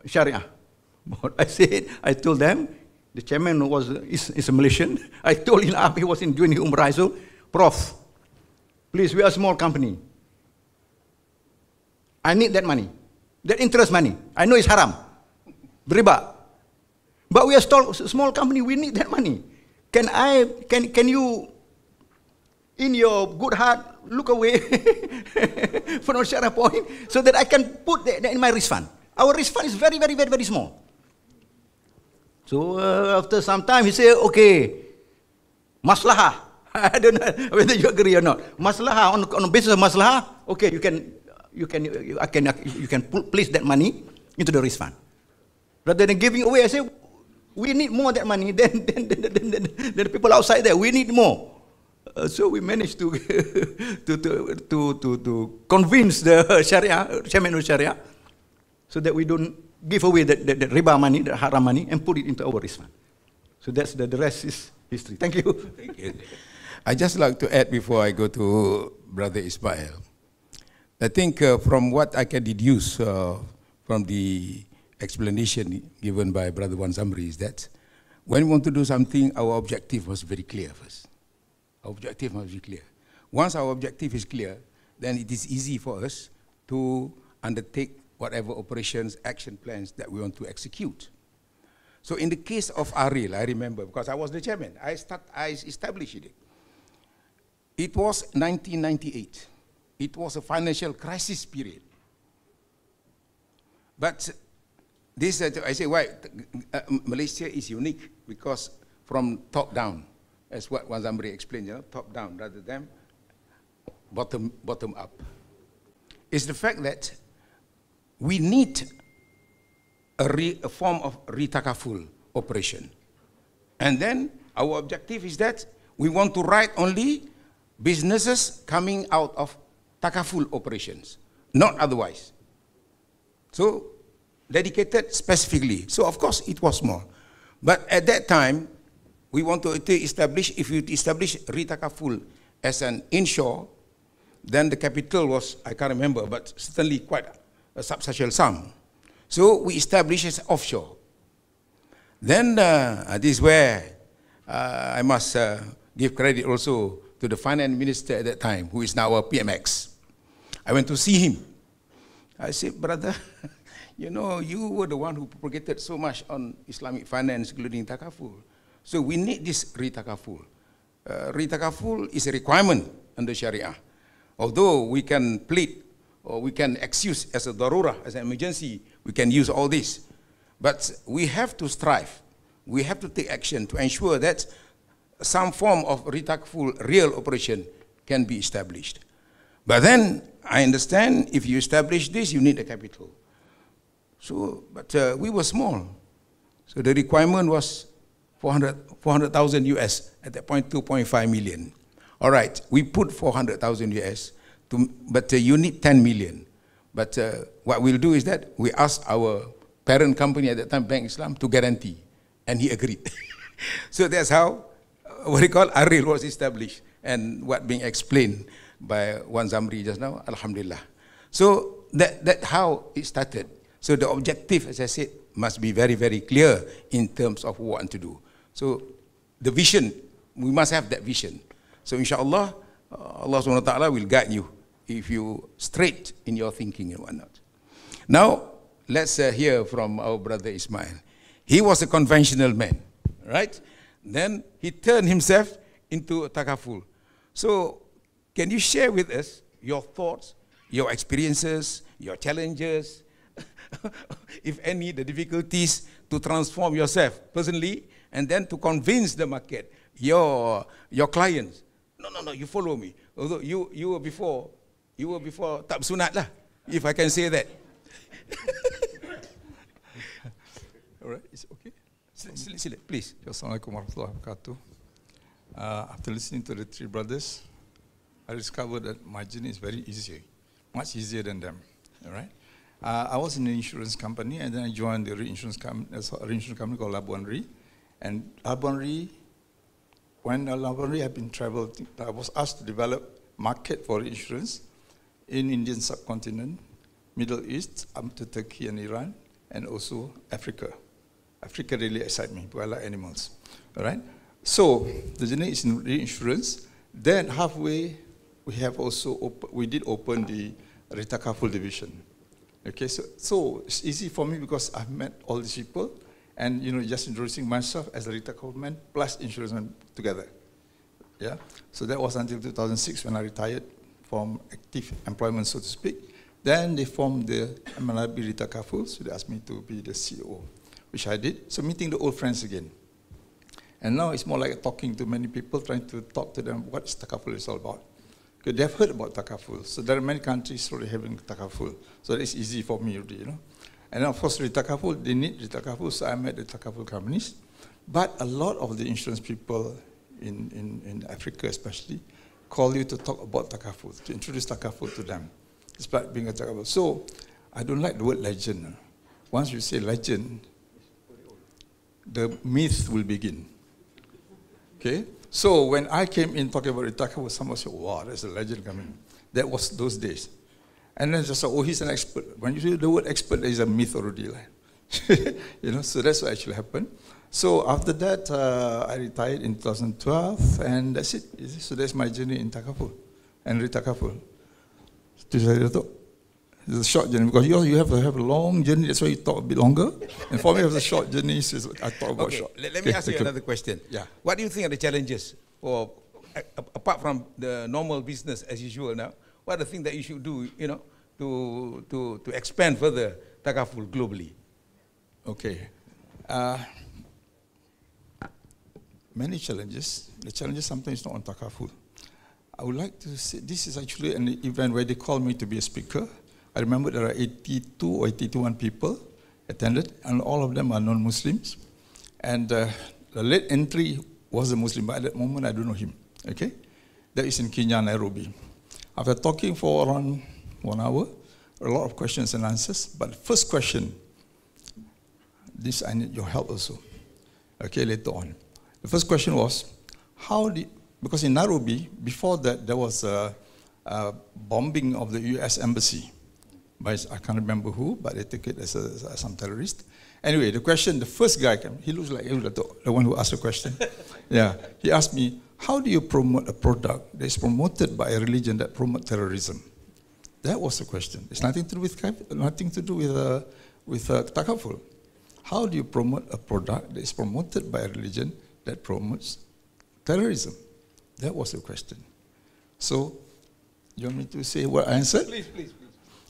Shariah. What I told them, the chairman is a Malaysian. I told him, he was doing Umrah, so, Prof, please, we are a small company. I need that money, that interest money. I know it's haram, riba. But we are a small company, we need that money. Can you, in your good heart, look away from our Shariah point so that I can put that in my risk fund? Our risk fund is very, very, very, very small. So after some time, he said, okay, maslahah. I don't know whether you agree or not. Maslahah, on the basis of maslahah, okay, you can place that money into the risk fund. Rather than giving away, I say, we need more of that money than the people outside there. We need more. So we managed to convince the Shariah, chairman of Shariah, so that we don't give away the riba money, the haram money, and put it into our risk fund. So that's the rest is history. Thank you. Thank you. I just like to add before I go to Brother Ismail. I think from what I can deduce from the explanation given by Brother Wan Zamri is that when we want to do something, our objective must be very clear first. Our objective must be clear. Once our objective is clear, then it is easy for us to undertake whatever operations, action plans that we want to execute. So in the case of ARIL, I remember, because I was the chairman, I established it. It was 1998. It was a financial crisis period. But this, I say, why? Malaysia is unique because from top down, as what Wan Zamri explained, top down rather than bottom up. It's the fact that we need a form of Retakaful operation. And then our objective is that we want to write only businesses coming out of Takaful operations, not otherwise. So, dedicated specifically. So, of course, it was small. But at that time, we want to establish, if you establish Retakaful as an inshore, then the capital was, I can't remember, but certainly quite a substantial sum. So, we established as offshore. Then, this is where I must give credit also to the finance minister at that time, who is now a PMX. I went to see him. I said, brother, you know, you were the one who propagated so much on Islamic finance, including Takaful. So we need this Retakaful. Retakaful is a requirement under Shariah. Although we can plead or we can excuse as a darura, as an emergency, we can use all this. But we have to strive. We have to take action to ensure that some form of Retakaful real operation can be established. But then, I understand if you establish this, you need a capital. So, but we were small. So the requirement was 400,000 US, at that point 2.5 million. All right, we put 400,000 US, but you need 10 million. But what we'll do is that we ask our parent company at that time, Bank Islam, to guarantee. And he agreed. So that's how, what we call ARIL was established. And what being explained by Wan Zamri just now, Alhamdulillah. So that's how it started. So the objective, as I said, must be very, very clear in terms of what we want to do. So the vision, we must have that vision. So inshallah, Allah subhanahu wa ta'ala will guide you if you straight in your thinking and whatnot. Now, let's hear from our brother Ismail. He was a conventional man, right? Then he turned himself into a Takaful. So can you share with us your thoughts, your experiences, your challenges, if any, the difficulties to transform yourself personally, and then to convince the market, your clients. No, you follow me. Although you were before tak sunat lah, if I can say that. All right, it's okay. Please. Assalamualaikum warahmatullahi wabarakatuh. After listening to the three brothers, I discovered that my journey is very easy, much easier than them. All right. I was in an insurance company, and then I joined the reinsurance company called Labuan Re. And Labuan Re, when Labuan Re had been traveled, I was asked to develop market for insurance in Indian subcontinent, Middle East, up to Turkey and Iran, and also Africa. Africa really excites me, because I like animals. All right. So the journey is in reinsurance. Then halfway, we have also we did open the Retakaful division. Okay, so it's easy for me because I've met all these people, and just introducing myself as a Retakaful man plus insurance man together. Yeah, so that was until 2006 when I retired from active employment, so to speak. Then they formed the MLB Retakaful, so they asked me to be the CEO, which I did. So meeting the old friends again. And now it's more like talking to many people, trying to talk to them what Takaful is all about. Because they've heard about Takaful. So there are many countries already having Takaful. So it's easy for me, And then of course, Retakaful, they need Retakaful, so I met the Takaful companies. But a lot of the insurance people in Africa especially call you to talk about Takaful, to introduce Takaful to them. Despite being a Takaful. So I don't like the word legend. Once you say legend, the myth will begin. Okay? So when I came in talking about Retakaful, someone said, wow, there's a legend coming. That was those days. And then just said, oh, he's an expert. When you say the word expert, there is a myth already. So that's what actually happened. So after that, I retired in 2012, and that's it. So that's my journey in Takaful and Retakaful. It's a short journey because you have to have a long journey. That's why you talk a bit longer. And for me, it was a short journey. So I talk about short. Let me ask you another question. Yeah. What do you think are the challenges, or apart from the normal business as usual now? What are the things that you should do, to expand further Takaful globally? Okay. Many challenges. The challenges sometimes not on Takaful. I would like to say this is actually an event where they called me to be a speaker. I remember there are 82 or 81 people attended, and all of them are non-Muslims. And the late entry was a Muslim, but at that moment I don't know him. Okay, that is in Kenya, Nairobi. After talking for around 1 hour, a lot of questions and answers. But first question, this I need your help also. Okay, later on. The first question was, because in Nairobi, before that, there was a bombing of the US embassy. By, I can't remember who, but they took it as some terrorist. Anyway, the first guy came, he looks like the one who asked the question. Yeah, he asked me, how do you promote a product that is promoted by a religion that promotes terrorism? That was the question. It's nothing to do with Takaful. How do you promote a product that is promoted by a religion that promotes terrorism? That was the question. So, you want me to say what I answered? Please.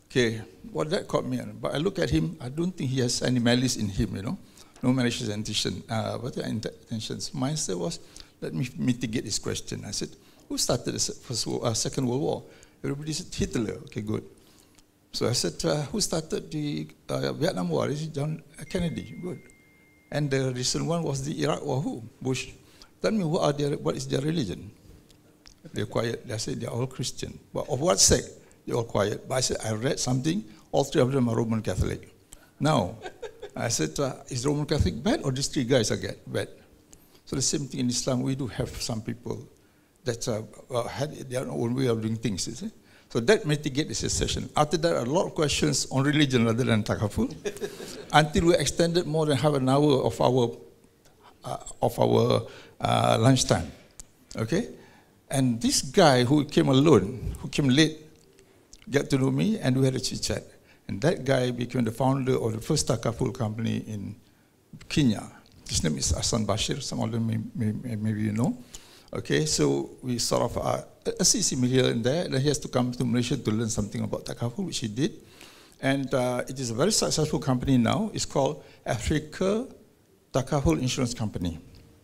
Okay, well that caught me on. But I look at him, I don't think he has any malice in him, No malicious intention. Intentions. My answer was, let me mitigate this question. I said, who started the Second World War? Everybody said Hitler. Okay, good. So I said, who started the Vietnam War? This is John Kennedy. Good. And the recent one was the Iraq War. Who? Bush. Tell me, what is their religion? They're quiet. They said they're all Christian. But of what sect? They're all quiet. But I said, I read something. All three of them are Roman Catholic. Now, I said, is Roman Catholic bad or these three guys are bad? So the same thing in Islam, we do have some people that had their own way of doing things. You see? So that mitigates the session. After that, a lot of questions on religion rather than Takaful, until we extended more than half an hour of our lunchtime. Okay? And this guy who came alone, who came late, got to know me, and we had a chit-chat. And that guy became the founder of the first Takaful company in Kenya. His name is Hassan Bashir. Some of them maybe you know. Okay, so we sort of assist him here and there. Then he has to come to Malaysia to learn something about Takaful, which he did. And it is a very successful company now. It's called Africa Takaful Insurance Company.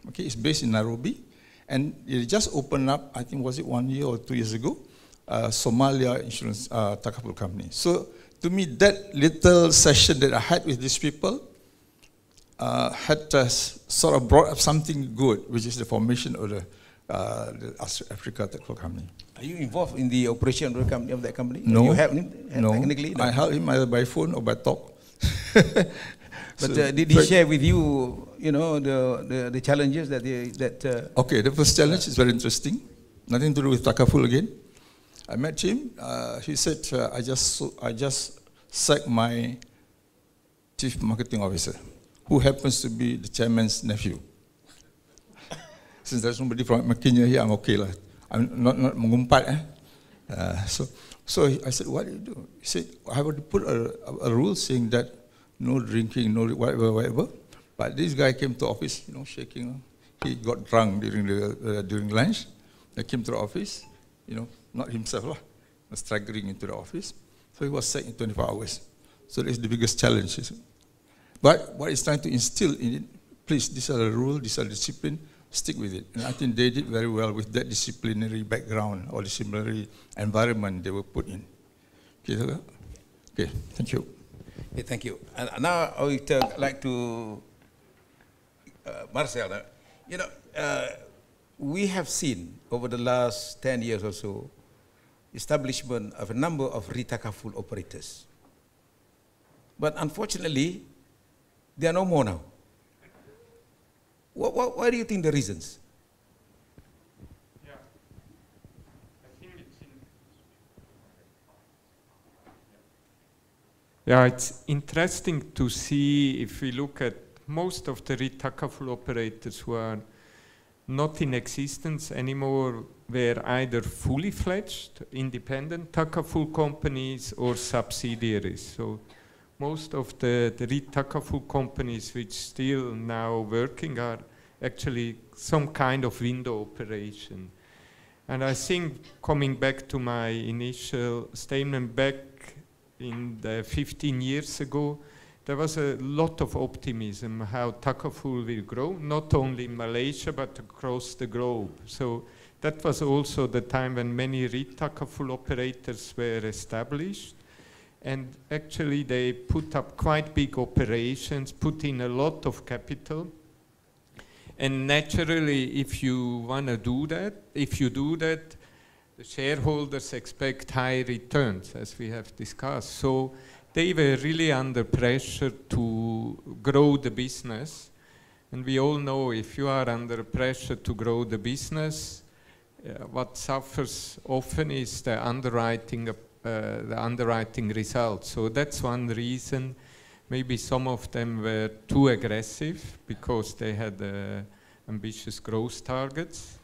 Okay, it's based in Nairobi. And it just opened up, I think, was it 1 year or 2 years ago? Somalia Insurance Takaful Company. So to me, that little session that I had with these people had sort of brought up something good, which is the formation of the Africa Takaful Company. Are you involved in the operation of that company? No. You help him technically? I help him either by phone or by talk. But did he share with you, the challenges that Okay, the first challenge is very interesting. Nothing to do with Takaful again. I met him. He said, I just sacked my chief marketing officer, who happens to be the chairman's nephew. Since there's nobody from Kenya here, I'm okay lah. I'm not mengumpat. So I said, what do you do? He said, I have to put a rule saying that no drinking, no whatever. But this guy came to office, shaking. He got drunk during lunch. He came to the office, not himself lah, staggering into the office. So he was sacked in 24 hours. So that's the biggest challenge. But what he's trying to instill in it, please, these are the rules, these are the discipline, stick with it. And I think they did very well with that disciplinary background or disciplinary environment they were put in. Okay, thank you. Okay, thank you. And now I would like to, Marcel, we have seen over the last 10 years or so, establishment of a number of Retakaful operators. But unfortunately, there are no more now. Why do you think the reasons? Yeah, I think it's in. Yeah, it's interesting to see if we look at most of the Retakaful operators who are not in existence anymore were either fully fledged independent Takaful companies or subsidiaries. So most of the Retakaful companies which still now working are actually some kind of window operation. And I think coming back to my initial statement back in the 15 years ago, there was a lot of optimism how Takaful will grow, not only in Malaysia, but across the globe. So that was also the time when many Retakaful operators were established. And actually they put up quite big operations, put in a lot of capital. And naturally, if you want to do that, the shareholders expect high returns, as we have discussed. So they were really under pressure to grow the business. And we all know if you are under pressure to grow the business, what suffers often is the underwriting results. So that's one reason. Maybe some of them were too aggressive because they had ambitious growth targets.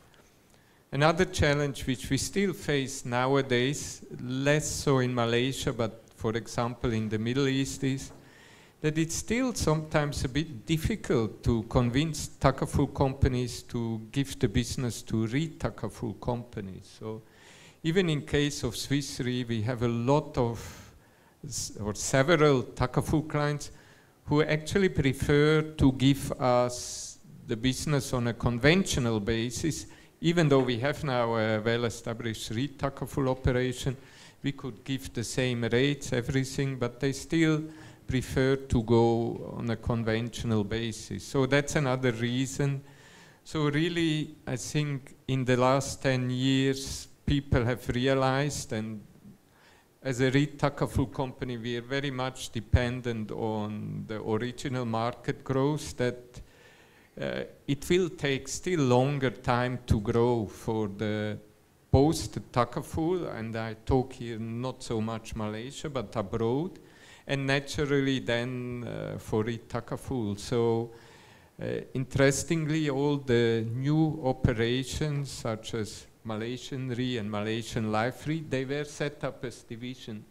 Another challenge which we still face nowadays, less so in Malaysia, but for example in the Middle East, is that it's still sometimes a bit difficult to convince Takaful companies to give the business to Retakaful companies. So even in case of Swiss Re, we have a lot of, or several Takaful clients who actually prefer to give us the business on a conventional basis. Even though we have now a well-established Retakaful operation, we could give the same rates, everything, but they still prefer to go on a conventional basis. So that's another reason. So really, I think in the last 10 years, people have realized, and as a Retakaful company, we are very much dependent on the original market growth, that it will take still longer time to grow for both the Takaful, and I talk here not so much Malaysia, but abroad, and naturally then for Retakaful. So interestingly, all the new operations such as Malaysian Re and Malaysian Life Re, they were set up as division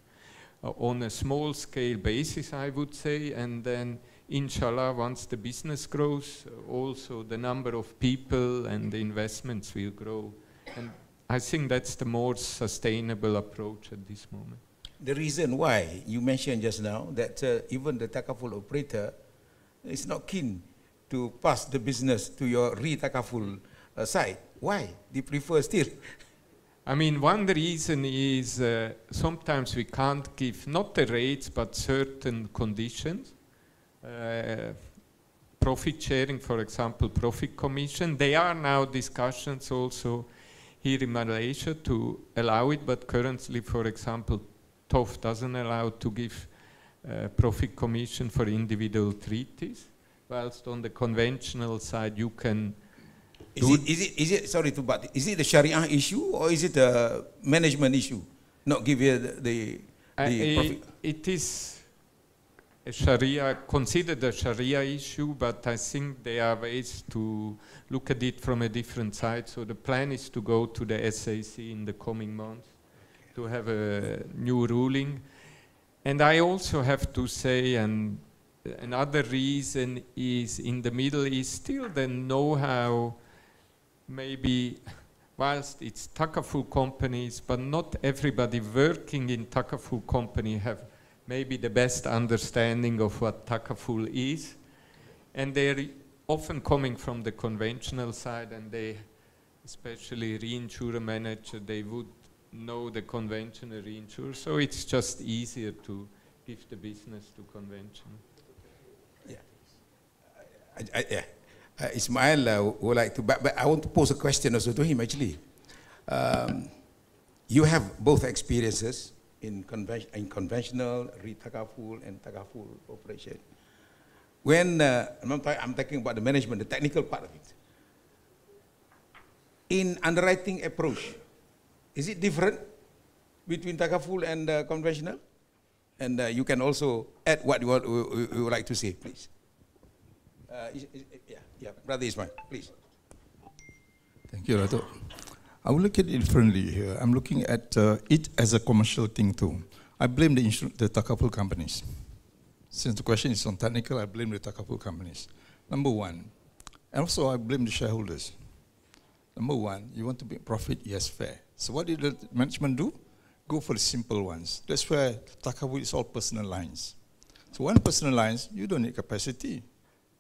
on a small scale basis, I would say, and then inshallah, once the business grows, also the number of people and the investments will grow. And I think that's the more sustainable approach at this moment. The reason why you mentioned just now that even the Takaful operator is not keen to pass the business to your Retakaful side. Why? They prefer still. I mean, one reason is sometimes we can't give not the rates but certain conditions. Profit sharing, for example, profit commission. There are now discussions also here in Malaysia to allow it, but currently, for example, TOF doesn't allow to give profit commission for individual treaties, whilst on the conventional side you can. Is it sorry to but is it the Shariah issue or is it a management issue? Not give you the profit? It is a Shariah, considered a Shariah issue, but I think there are ways to look at it from a different side. So the plan is to go to the SAC in the coming months to have a new ruling. And I also have to say, and another reason is in the Middle East, still the know-how, maybe whilst it's Takaful companies, but not everybody working in Takaful company have maybe the best understanding of what Takaful is. And they're often coming from the conventional side, and they, especially reinsurer manager, they would know the conventional reinsurer. So it's just easier to give the business to conventional. Yeah. Ismail would like to, but I want to pose a question also to him actually. You have both experiences in conventional, Retakaful and Takaful operation. When I'm talking about the management, the technical part of it. In underwriting approach, is it different between Takaful and conventional? And you can also add what you would like to say, please. Brother Ismail, please. Thank you, Dato'. I will look at it differently here. I'm looking at it as a commercial thing too. I blame the Takaful companies. Since the question is on technical, I blame the Takaful companies. Number one. And also I blame the shareholders. Number one, you want to make profit, yes, fair. So what did the management do? Go for the simple ones. That's where Takaful is all personal lines. So when personal lines, you don't need capacity.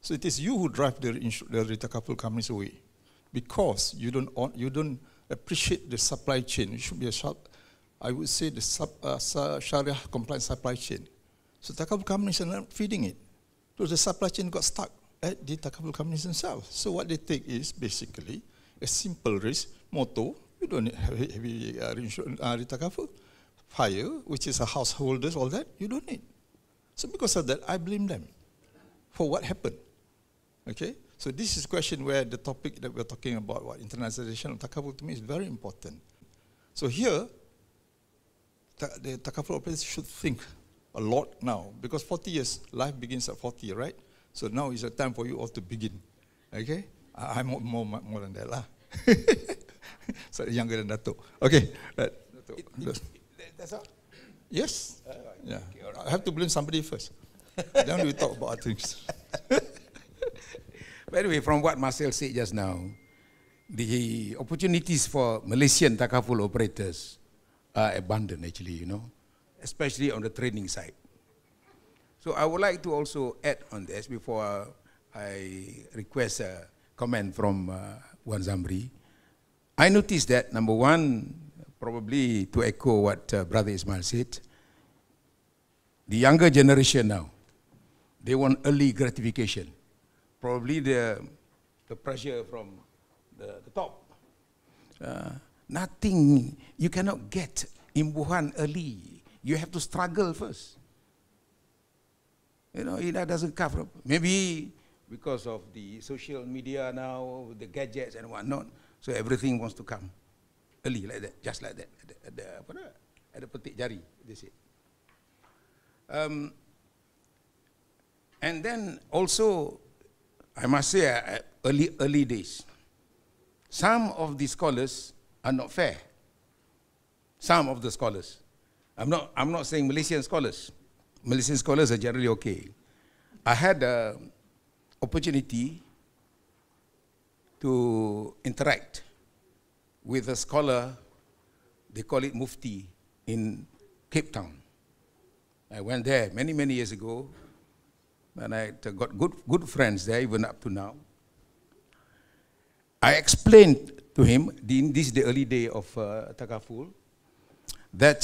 So it is you who drive the Retakaful companies away. Because you don't appreciate the supply chain. It should be I would say the Shariah compliant supply chain. So Takaful companies are not feeding it. So the supply chain got stuck at the Takaful companies themselves. So what they take is basically a simple risk motto. You don't need heavy Retakaful. Fire, which is a householders, all that, you don't need. So because of that, I blame them for what happened. Okay? So this is a question where the topic that we're talking about, what internalization of Takaful, to me is very important. So here, the Takaful operators should think a lot now, because 40 years, life begins at 40, right? So now is the time for you all to begin. Okay? I'm more than that lah. So younger than Dato'. Okay. That's all? Yes. Yeah. I have to blame somebody first. Then we talk about things. By the way, from what Marcel said just now, the opportunities for Malaysian Takaful operators are abundant actually, you know, especially on the trading side. So I would like to also add on this before I request a comment from Wan Zamri. I noticed that, number one, probably to echo what Brother Ismail said, the younger generation now, they want early gratification. Probably the pressure from the top. Nothing, you cannot get imbuhan early. You have to struggle first. You know, it doesn't cover up. Maybe because of the social media now, the gadgets and whatnot, so everything wants to come early like that, just like that, at the petik jari, they say. And then also, I must say, early days, some of the scholars are not fair. Some of the scholars. I'm not saying Malaysian scholars. Malaysian scholars are generally okay. I had an opportunity to interact with a scholar, they call it Mufti, in Cape Town. I went there many, many years ago, and I got good friends there, even up to now. I explained to him, this is the early day of Takaful, that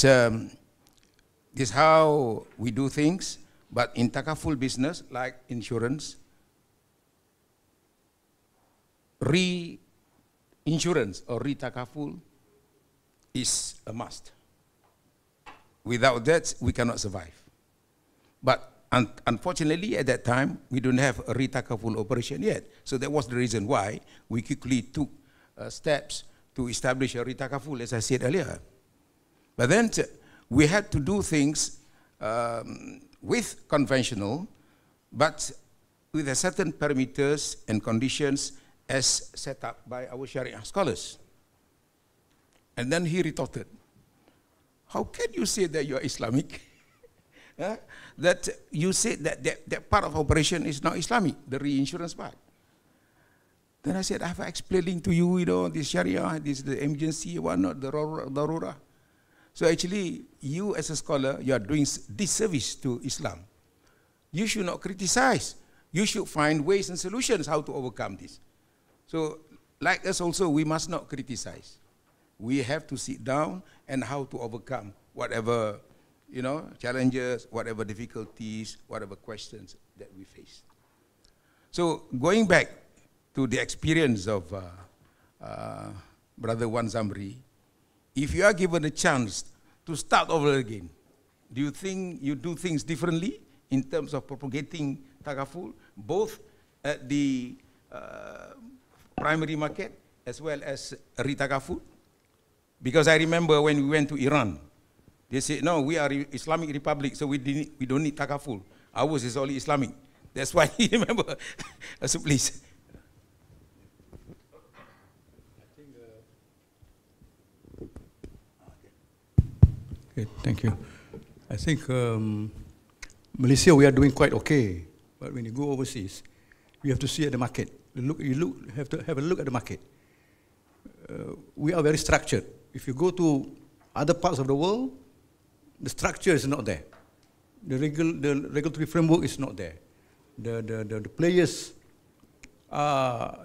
this is how we do things, but in Takaful business, like insurance, insurance or Retakaful is a must. Without that, we cannot survive. But unfortunately, at that time, we don't have a Retakaful operation yet. So that was the reason why we quickly took steps to establish a Retakaful, as I said earlier. But then we had to do things with conventional, but with a certain parameters and conditions as set up by our Shariah scholars. And then he retorted, how can you say that you are Islamic? That you said that part of operation is not Islamic, the reinsurance part. Then I said, I've explained to you, this Shariah, this the emergency, whatnot, the darura. So actually, you as a scholar, you are doing disservice to Islam. You should not criticize. You should find ways and solutions how to overcome this. So, like us also, we must not criticize. We have to sit down and how to overcome whatever, challenges, whatever difficulties, whatever questions that we face. So, going back to the experience of Brother Wan Zamri, if you are given a chance to start over again, do you think you do things differently in terms of propagating Takaful, both at the primary market as well as Retakaful? Because I remember when we went to Iran, They say, no, we are Islamic Republic, so we don't need Takaful. Ours is only Islamic. That's why you remember. So please. Okay, thank you. I think Malaysia, we are doing quite okay. But when you go overseas, you have to see at the market. You have to have a look at the market. We are very structured. If you go to other parts of the world, the structure is not there. The regulatory framework is not there. The players are,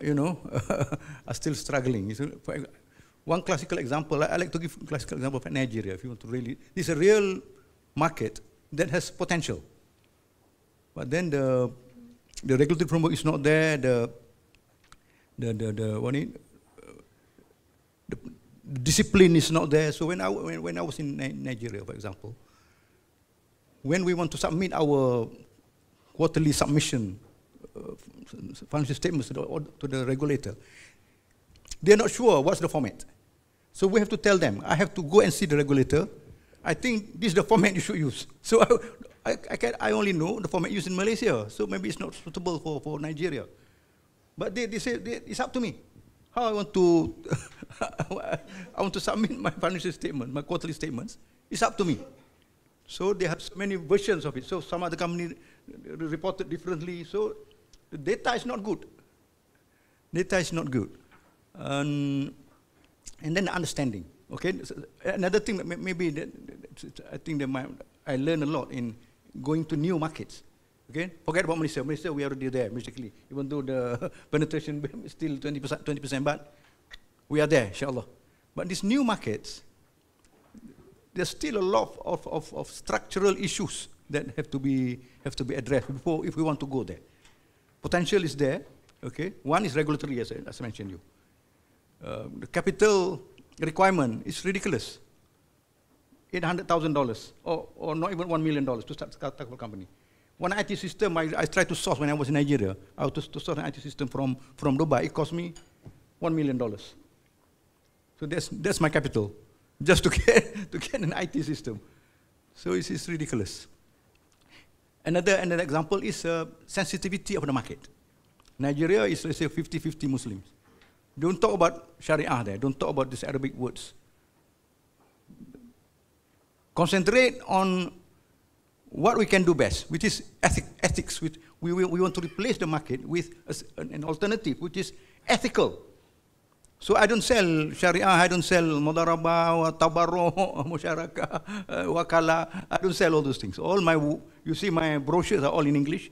are still struggling. One classical example, I like to give a classical example of Nigeria. If you want to really, this is a real market that has potential. But then the regulatory framework is not there. The discipline is not there. So when I was in Nigeria, for example, when we want to submit our quarterly submission, financial statements to the regulator, they're not sure what's the format. So we have to tell them, I have to go and see the regulator. I think this is the format you should use. So I only know the format used in Malaysia, so maybe it's not suitable for Nigeria. But they say, it's up to me. How I want to, I want to submit my financial statement, my quarterly statements. It's up to me. So they have so many versions of it. So some other company reported differently. So the data is not good. Data is not good. And then the understanding. Okay. Another thing that maybe I think that I learned a lot in going to new markets. Okay. Forget about Malaysia. Malaysia, we are already there, basically. Even though the penetration is still 20%, but we are there, inshallah. But these new markets, there's still a lot of structural issues that have to be addressed before, if we want to go there. Potential is there. Okay. One is regulatory, as I mentioned you. The capital requirement is ridiculous. $800,000 or not even $1 million to start a Takaful company. One IT system I tried to source when I was in Nigeria. I was to source an IT system from Dubai. It cost me $1 million. So that's my capital, just to get an IT system. So it's ridiculous. Another example is sensitivity of the market. Nigeria is, let's say, 50-50 Muslims. Don't talk about Shariah there. Don't talk about these Arabic words. Concentrate on what we can do best, which is ethics. We want to replace the market with an alternative, which is ethical. So I don't sell Shariah, I don't sell Mudarabah, Tabarro, Musharaka, Wakala. I don't sell all those things. You see my brochures are all in English,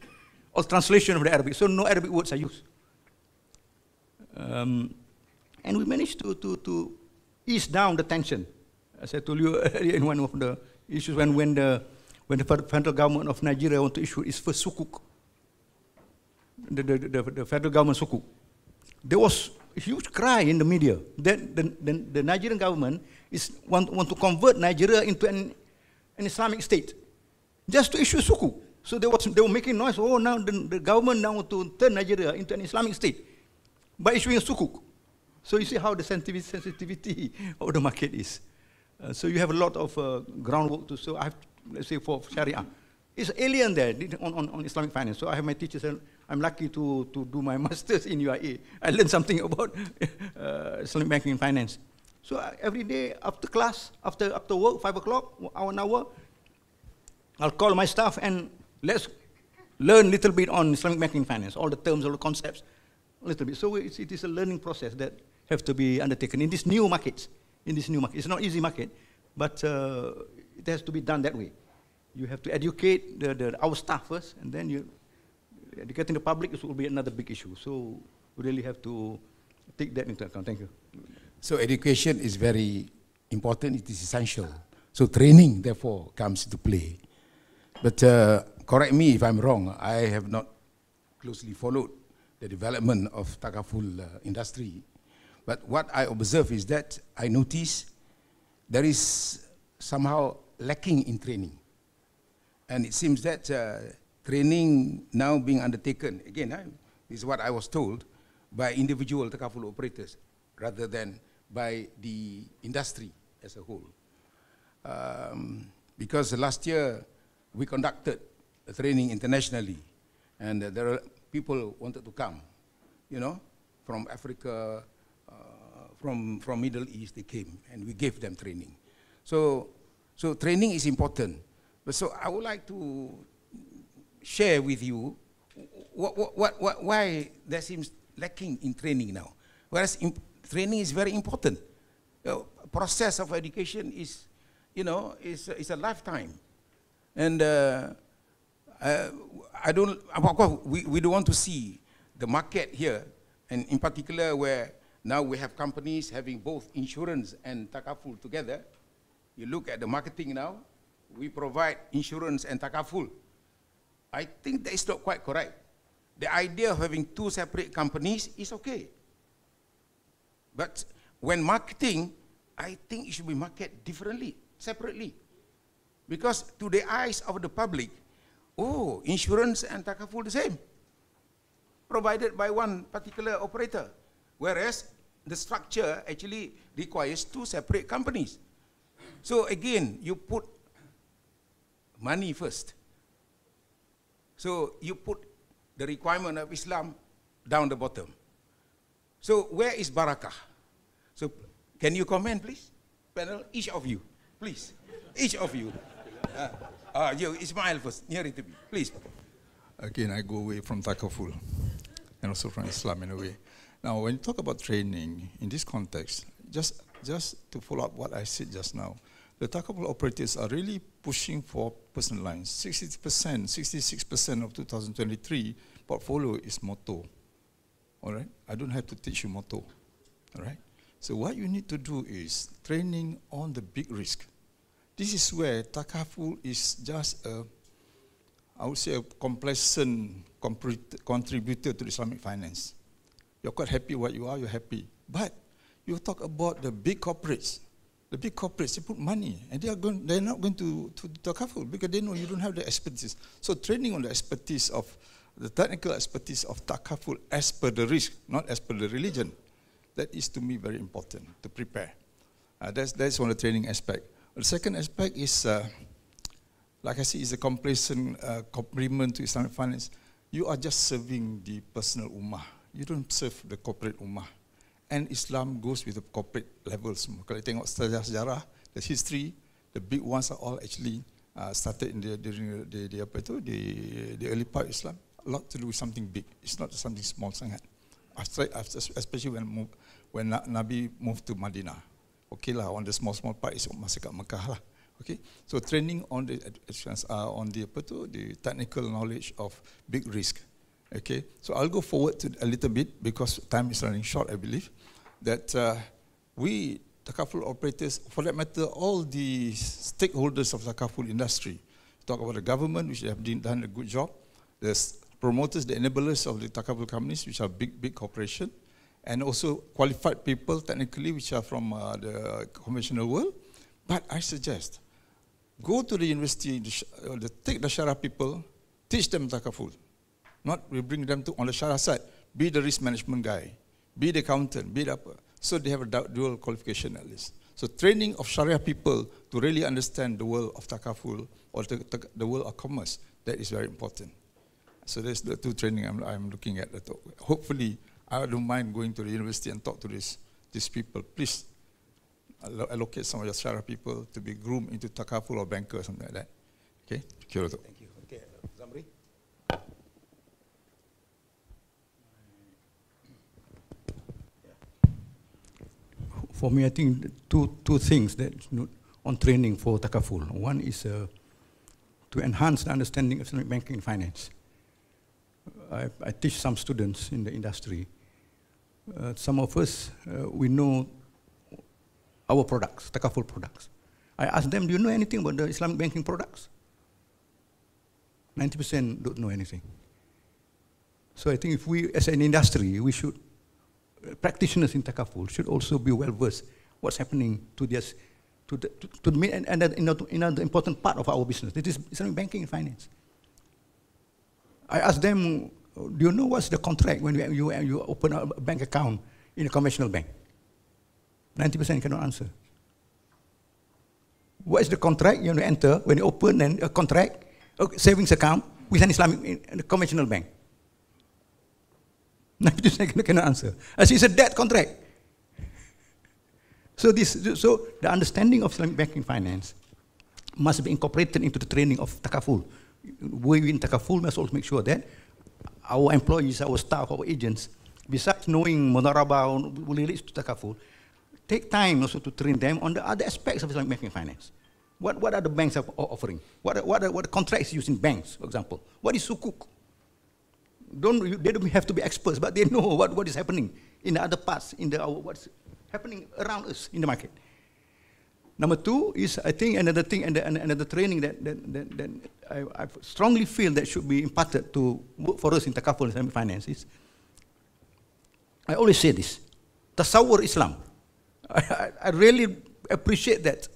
all translation of the Arabic, so no Arabic words are used. And we managed to ease down the tension. As I told you earlier in one of the issues, when the federal government of Nigeria want to issue its first sukuk, the federal government sukuk, there was a huge cry in the media that the Nigerian government want to convert Nigeria into an Islamic state, just to issue sukuk. So they were making noise. Oh, now the government now want to turn Nigeria into an Islamic state by issuing a sukuk. So you see how the sensitivity of the market is. So you have a lot of groundwork to. So I have, let's say, for Shariah, it's alien there on Islamic finance. So I have my teachers, and I'm lucky to do my masters in UIA. I learned something about Islamic banking and finance. So every day after class, after work, 5 o'clock, an hour, I'll call my staff and let's learn a little bit on Islamic banking and finance, all the terms, all the concepts, a little bit. So it is a learning process that have to be undertaken in these new markets. It's not easy market, but it has to be done that way. You have to educate our staff first, and then educating the public will be another big issue. So we really have to take that into account. Thank you. So education is very important. It is essential. So training, therefore, comes into play. But correct me if I'm wrong. I have not closely followed the development of Takaful industry. But what I observe is that I notice there is somehow lacking in training. And it seems that training now being undertaken, again, this is what I was told, by individual Takaful operators rather than by the industry as a whole. because last year we conducted a training internationally, and there are people who wanted to come, you know, from Africa, from Middle East, they came, and we gave them training. So training is important. But so I would like to share with you why there seems lacking in training now. Whereas training is very important. Process of education is, you know, is a lifetime. And of course, we don't want to see the market here, and in particular where now we have companies having both insurance and Takaful together. You look at the marketing now, we provide insurance and Takaful. I think that is not quite correct. The idea of having two separate companies is okay. But when marketing, I think it should be marketed differently, separately. Because to the eyes of the public, oh, insurance and Takaful the same, provided by one particular operator. Whereas the structure actually requires two separate companies. So again, you put money first. So you put the requirement of Islam down the bottom. So where is barakah? So can you comment, please? Panel, each of you, please. Each of you. You, Ismail first, near it to me, please. Again, I go away from Takaful and also from Islam in a way. Now, when you talk about training in this context, just to follow up what I said just now, the Takaful operators are really pushing for personal lines. 60%, 66% of 2023 portfolio is motor. All right? I don't have to teach you motor. All right? So what you need to do is training on the big risk. This is where Takaful is just a, I would say, a complacent contributor to Islamic finance. You're quite happy what you are, you're happy. But you talk about the big corporates. The big corporates, they put money, and they're not going to Takaful because they know you don't have the expertise. So training on the expertise of, the technical expertise of Takaful as per the risk, not as per the religion, that is to me very important to prepare. That's one of the training aspect. The second aspect is, like I said, is a complacent compliment to Islamic finance. You are just serving the personal ummah. You don't serve the corporate ummah. And Islam goes with the corporate levels. Kalau tengok sejarah, the history, the big ones are all actually started in during the early part of Islam. A lot to do with something big. It's not something small sangat. Especially when Nabi moved to Madinah. Okay lah, on the small part is masih kat Mekah lah. Okay, so training on the technical knowledge of big risk. Okay, so I'll go forward to a little bit because time is running short, I believe, that we, Takaful operators, for that matter, all the stakeholders of Takaful industry, talk about the government, which have done a good job, the promoters, the enablers of the Takaful companies, which are big corporation, and also qualified people, technically, which are from the conventional world. But I suggest, go to the university, take the Shariah people, teach them Takaful. Not we bring them to on the Shariah side, be the risk management guy, be the accountant, be the upper. So they have a dual qualification at least. So training of Shariah people to really understand the world of Takaful or the world of commerce, that is very important. So that's the two training I'm looking at. Hopefully, I don't mind going to the university and talk to these people. Please allocate some of your Shariah people to be groomed into Takaful or banker or something like that. Okay? Thank you. Okay, Zamri. For me, I think two things that on training for Takaful. One is to enhance the understanding of Islamic banking and finance. I teach some students in the industry. Some of us, we know our products, Takaful products. I ask them, do you know anything about the Islamic banking products? 90% don't know anything. So I think if we, as an industry, we should, practitioners in Takaful should also be well versed what's happening to this, another important part of our business. That is Islamic banking and finance. I ask them, do you know what's the contract when you open a bank account in a conventional bank? 90% cannot answer. What is the contract you want to enter when you open a contract, a savings account with an Islamic conventional bank? 90% cannot answer. As it's a debt contract. So the understanding of Islamic banking finance must be incorporated into the training of Takaful. We in Takaful must also make sure that our employees, our staff, our agents, besides knowing Mudarabah relates to Takaful, take time also to train them on the other aspects of Islamic banking finance. What are the banks offering? What are contracts used in banks, for example? What is sukuk? They don't have to be experts, but they know what is happening in the other parts, what's happening around us in the market. Number two is, I think, another thing, another training that I strongly feel that should be imparted to for us in Takaful Islamic finance is, I always say this, Tasawwur Islam. I really appreciate that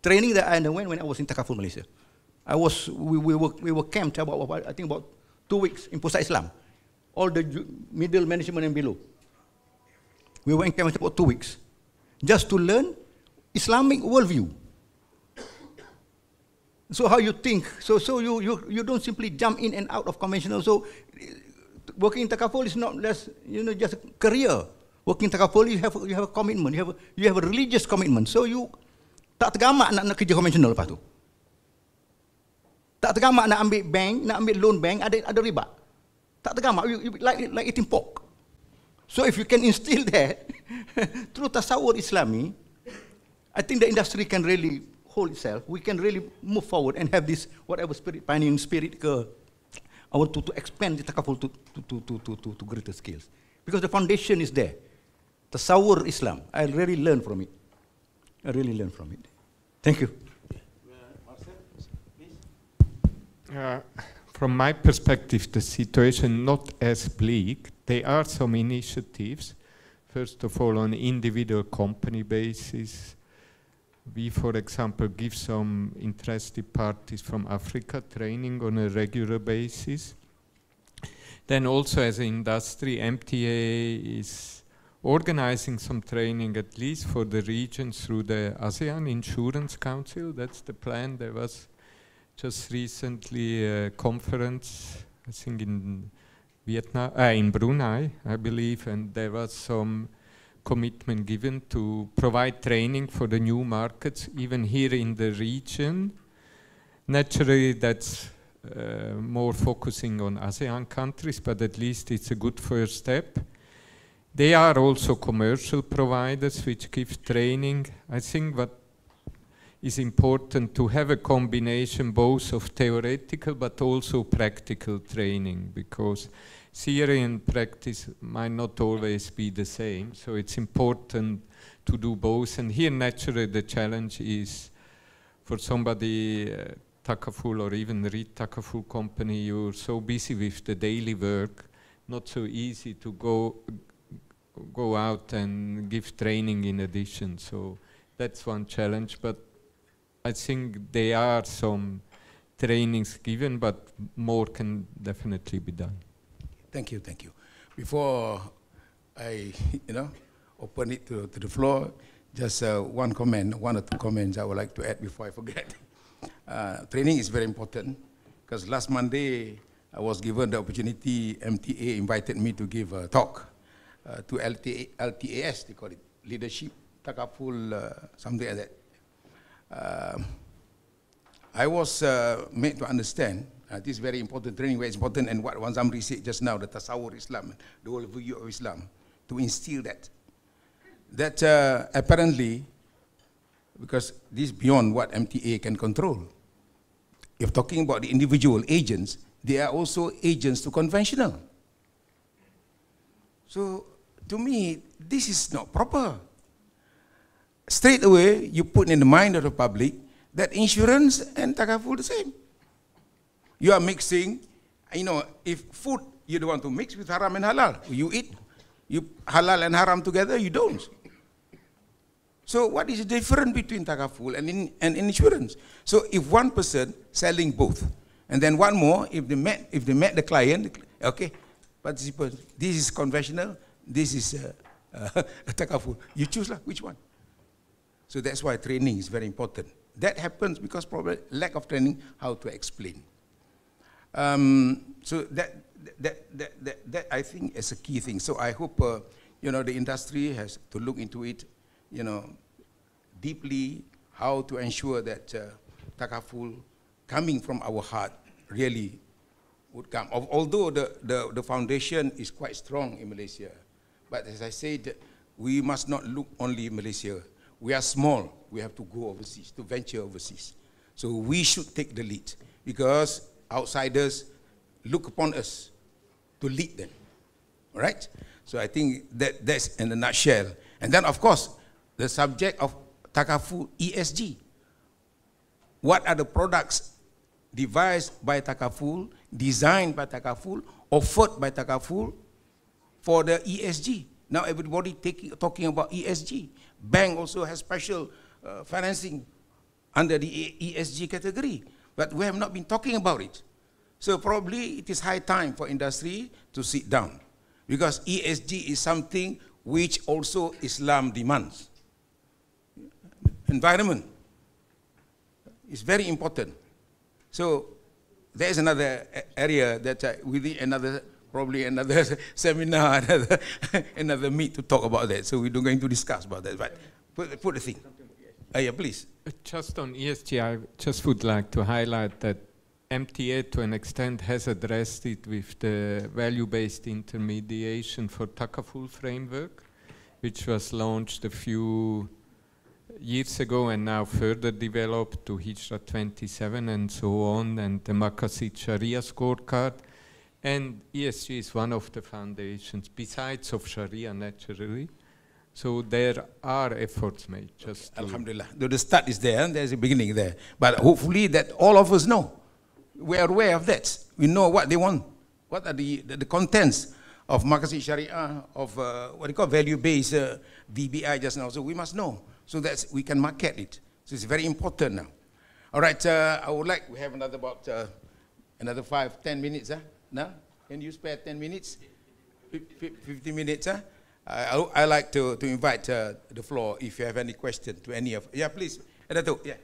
training that I underwent when I was in Takaful, Malaysia. We were camped about 2 weeks in Pusat Islam, all the middle management and below. We were in camp about 2 weeks, just to learn Islamic worldview. So how you think? So you don't simply jump in and out of conventional. So working in Takaful is not just a career. Working in Takaful, you have a commitment. You have a religious commitment. So you tak tergamak nak kerja konvensional lepas tu. Tak tergamak nak ambil bank, nak ambil loan bank, ada riba. Tak tergamak, you like eating pork. So if you can instill that through tasawwur Islami, I think the industry can really hold itself. We can really move forward and have this whatever spirit, pioneering spirit, to expand the Takaful to greater scales. Because the foundation is there. Tasawwur Islam. I really learned from it. Thank you. From my perspective, the situation not as bleak. There are some initiatives. First of all, on individual company basis. We, for example, give some interested parties from Africa training on a regular basis. Then also as an industry, MTA is organizing some training at least for the region through the ASEAN Insurance Council. That's the plan. There was just recently a conference, I think in in Brunei, I believe, and there was some commitment given to provide training for the new markets, even here in the region. Naturally, that's more focusing on ASEAN countries, but at least it's a good first step. They are also commercial providers which give training. I think what is important to have a combination both of theoretical but also practical training, because theory and practice might not always be the same. So it's important to do both. And here naturally the challenge is for somebody, Takaful or even Re-takaful company, you're so busy with the daily work, not so easy to go out and give training in addition. So that's one challenge. But I think there are some trainings given, but more can definitely be done. Thank you. Before I, open it to the floor, just one or two comments I would like to add before I forget. Training is very important, because last Monday I was given the opportunity, MTA invited me to give a talk to LTAS, they call it, Leadership, Takaful, something like that. I was made to understand this very important training, very important, and what Wan Zamri said just now, the Tasawwur Islam, the whole view of Islam, to instill that. That apparently, because this is beyond what MTA can control. If talking about the individual agents, they are also agents to conventional. So, to me, this is not proper. Straight away, you put in the mind of the public that insurance and Takaful the same. You are mixing, if food you don't want to mix with haram and halal, you eat, you halal and haram together, you don't. So what is the difference between Takaful and insurance? So if one person selling both, and then one more, if they met the client, okay, participants, this is conventional, this is Takaful. You choose which one. So that's why training is very important. that happens because probably lack of training how to explain. So that I think is a key thing. So I hope the industry has to look into it, deeply, how to ensure that Takaful coming from our heart really would come. Although the foundation is quite strong in Malaysia, but as I said, we must not look only in Malaysia. We are small. We have to go overseas, to venture overseas. So we should take the lead because outsiders look upon us to lead them. All right? So I think that's in a nutshell. And then, of course, the subject of Takaful ESG. What are the products devised by Takaful, designed by Takaful, offered by Takaful for the ESG? Now everybody talking about ESG. Bank also has special financing under the ESG category, but we have not been talking about it. So probably it is high time for industry to sit down, because ESG is something which also Islam demands. Environment is very important. So there is another area that we need probably another seminar, another meet to talk about that. So we're going to discuss about that. But put the thing. Yeah, please. Just on ESG, I just would like to highlight that MTA to an extent has addressed it with the value-based intermediation for Takaful framework, which was launched a few years ago and now further developed to Hijra 27 and so on, and the Maqasid Shariah scorecard. And ESG is one of the foundations, besides of Shariah, naturally. So there are efforts made. Just Alhamdulillah. The start is there, and there's a beginning there. But hopefully that all of us know. We are aware of that. We know what they want. What are the contents of Maqasid Shariah, of what they call value-based VBI just now. So we must know, so that we can market it. So it's very important now. All right, I would like, we have another 5-10 minutes. Now, can you spare 10 minutes? 50 minutes, I like to invite the floor if you have any question to any of, yeah, please. Dato', yeah.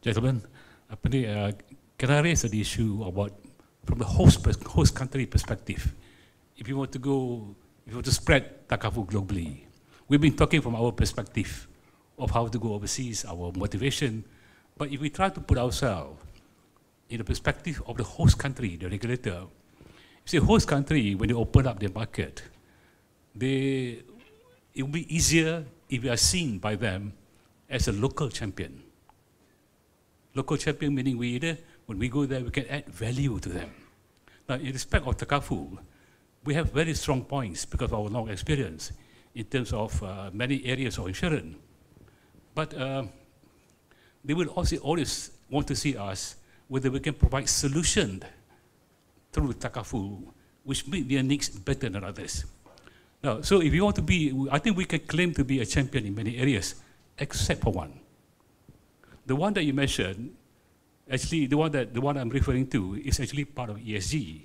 Gentlemen, can I raise an issue about, from the host country perspective, if you want to spread Takaful globally? We've been talking from our perspective of how to go overseas, our motivation, but if we try to put ourselves in the perspective of the host country, the regulator, you see, host country, when they open up their market, it will be easier if we are seen by them as a local champion. Local champion meaning when we go there, we can add value to them. Now, in respect of Takaful, we have very strong points because of our long experience in terms of many areas of insurance. But they will also always want to see us whether we can provide solutions through Takaful, which meet their needs better than others. Now, so if you want to be, I think we can claim to be a champion in many areas, except for one. The one that you mentioned, actually, the one I'm referring to is actually part of ESG.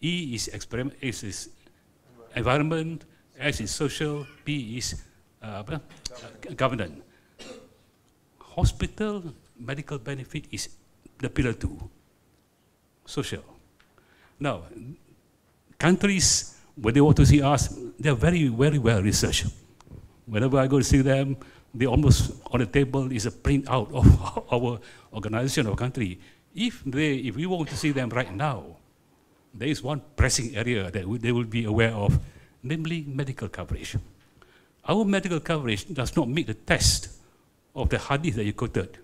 E is environment, S is social, P is governance. Hospital medical benefit is the pillar 2, social. Now, countries, when they want to see us, they're very, very well researched. Whenever I go to see them, they almost on the table is a printout of our organization or country. If we want to see them right now, there is one pressing area that they will be aware of, namely medical coverage. Our medical coverage does not meet the test of the hadith that you quoted.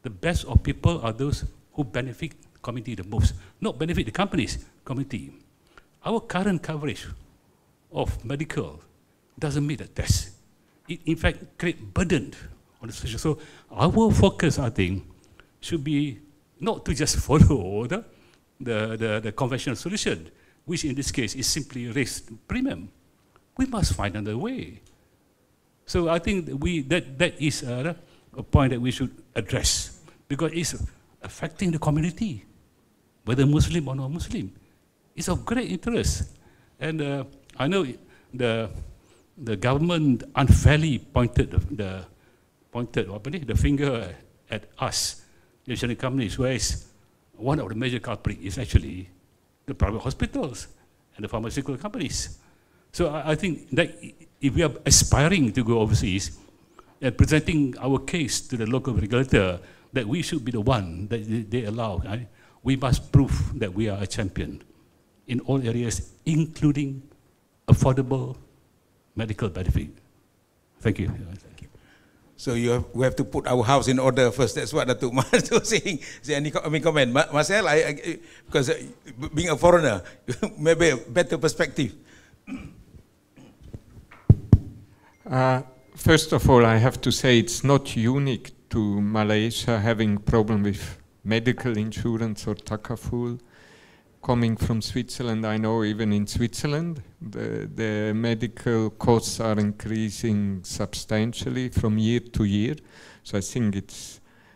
The best of people are those who benefit the community the most, not benefit the companies, community. Our current coverage of medical doesn't meet the test. It, in fact, creates burden on the social. So our focus, I think, should be not to just follow the conventional solution, which in this case is simply raise premium. We must find another way. So I think that is a point that we should address, because it's affecting the community, whether Muslim or non-Muslim. It's of great interest. And I know the government unfairly pointed the finger at us, the insurance companies, whereas one of the major culprits is actually the private hospitals and the pharmaceutical companies. So I think that if we are aspiring to go overseas and presenting our case to the local regulator that we should be the one that they allow, we must prove that we are a champion in all areas, including affordable medical benefit. Thank you. Thank you. So we have to put our house in order first. That's what Datuk Mas was saying. Is there any comment? Marcel, because being a foreigner, maybe a better perspective. First of all, I have to say it's not unique to Malaysia having problem with medical insurance or Takaful. Coming from Switzerland, I know even in Switzerland, the medical costs are increasing substantially from year to year. So I think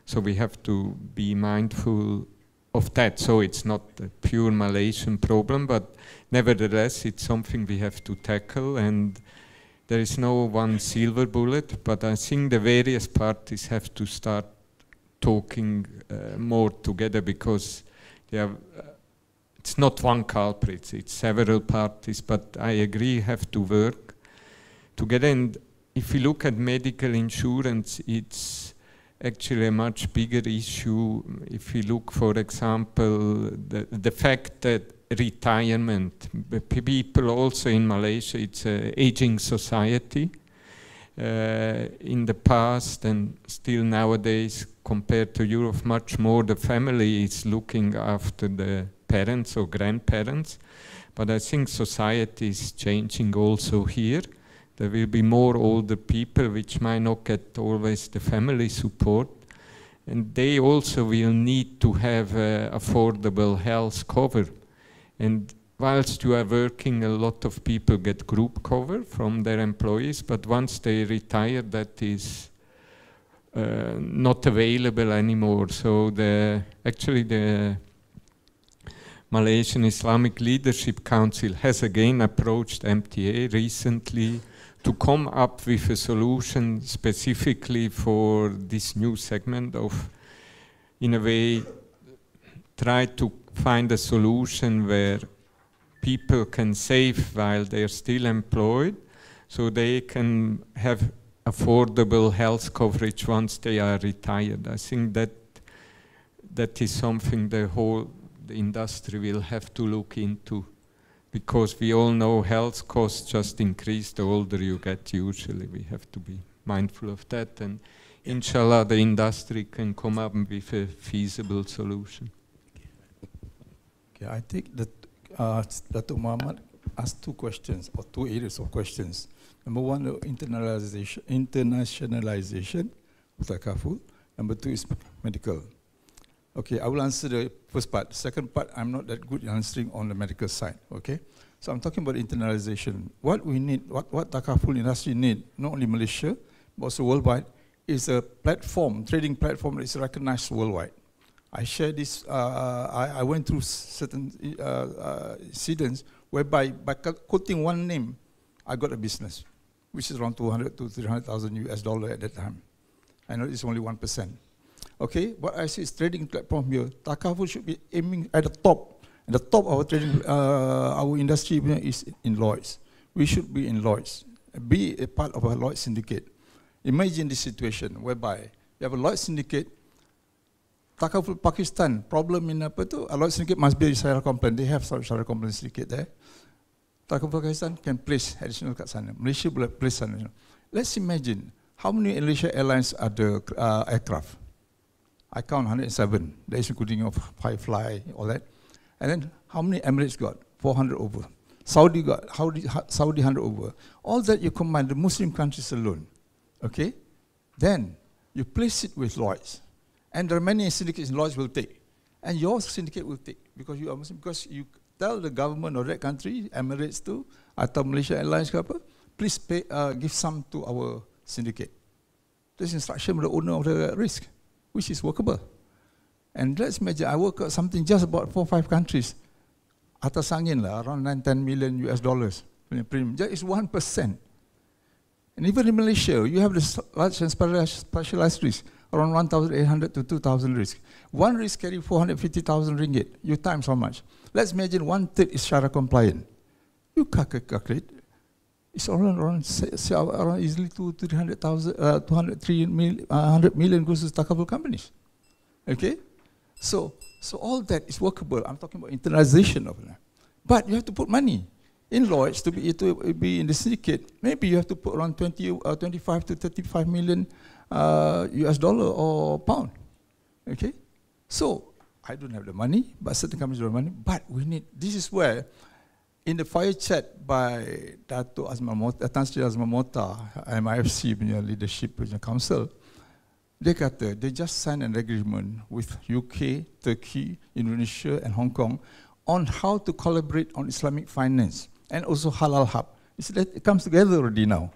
so we have to be mindful of that. So it's not a pure Malaysian problem, but nevertheless, it's something we have to tackle. And there is no one silver bullet, but I think the various parties have to start talking more together, because they have, it's not one culprit, it's several parties, but I agree have to work together. And if you look at medical insurance, it's actually a much bigger issue. If you look, for example, the fact that retirement, people also in Malaysia, it's an aging society. In the past and still nowadays, compared to Europe, much more the family is looking after the parents or grandparents. But I think society is changing also here. There will be more older people which might not get always the family support. And they also will need to have affordable health cover. And whilst you are working, a lot of people get group cover from their employees, but once they retire, that is not available anymore. So actually the Malaysian Islamic Leadership Council has again approached MTA recently to come up with a solution specifically for this new segment of, in a way, try to find a solution where people can save while they're still employed, so they can have affordable health coverage once they are retired. I think that is something the industry will have to look into, because we all know health costs just increase the older you get usually. We have to be mindful of that, and inshallah the industry can come up with a feasible solution. Okay, I think that Datuk Muhammad asked two questions, or two areas of questions. Number one, the internationalization of Takaful. Number two is medical. Okay, I will answer the first part. The second part, I'm not that good in answering on the medical side, okay? So I'm talking about internationalization. What we need, what Takaful industry need, not only Malaysia, but also worldwide, is a platform, trading platform that is recognized worldwide. I share this, I went through certain incidents whereby by quoting one name, I got a business, which is around 200 to 300,000 US dollar at that time. I know it's only 1%. Okay, what I see is trading platform here. Takaful should be aiming at the top. And the top of our trading, our industry is in Lloyd's. We should be in Lloyd's, be a part of a Lloyd's syndicate. Imagine this situation whereby you have a Lloyd's syndicate. Takaful Pakistan, problem in apa tu? A Lloyd's syndicate must be a Shariah compliant. They have some Shariah compliant syndicate there. Takaful Pakistan can place additional kat sana. Malaysia boleh place sana. Let's imagine how many Malaysia Airlines are the aircraft. I count 107. That is including of Firefly, all that. And then how many Emirates got? 400 over. Saudi got, Saudi 100 over. All that you combine, the Muslim countries alone. Okay? Then you place it with Lloyd's. And there are many syndicates Lloyd's will take. And your syndicate will take, because you are Muslim, because you tell the government of that country, Emirates too, atau Malaysia Airlines ke apa, please pay, give some to our syndicate. This instruction from the owner of the risk, which is workable. And let's imagine I work out something just about 4 or 5 countries. atas angin lah, around 9-10 million US dollars premium. That is 1%. And even in Malaysia, you have the large and specialized risk, around 1,800 to 2,000 risk. One risk carry 450,000 ringgit. You times how much? Let's imagine 1/3 is Shariah compliant. You calculate, it's around easily 200 million goes to takaful companies. Okay? So all that is workable. I'm talking about internalization of that. But you have to put money. In Lloyd's, to be in the syndicate, maybe you have to put around 25 to 35 million US dollar or pound. Okay? So, I don't have the money, but certain companies don't have money. But we need, this is where, in the fire chat by Dato' Tan Sri Azman Mota, MIFC punya leadership punya council, dia kata, they just signed an agreement with UK, Turkey, Indonesia and Hong Kong on how to collaborate on Islamic finance and also halal hub. It comes together already now.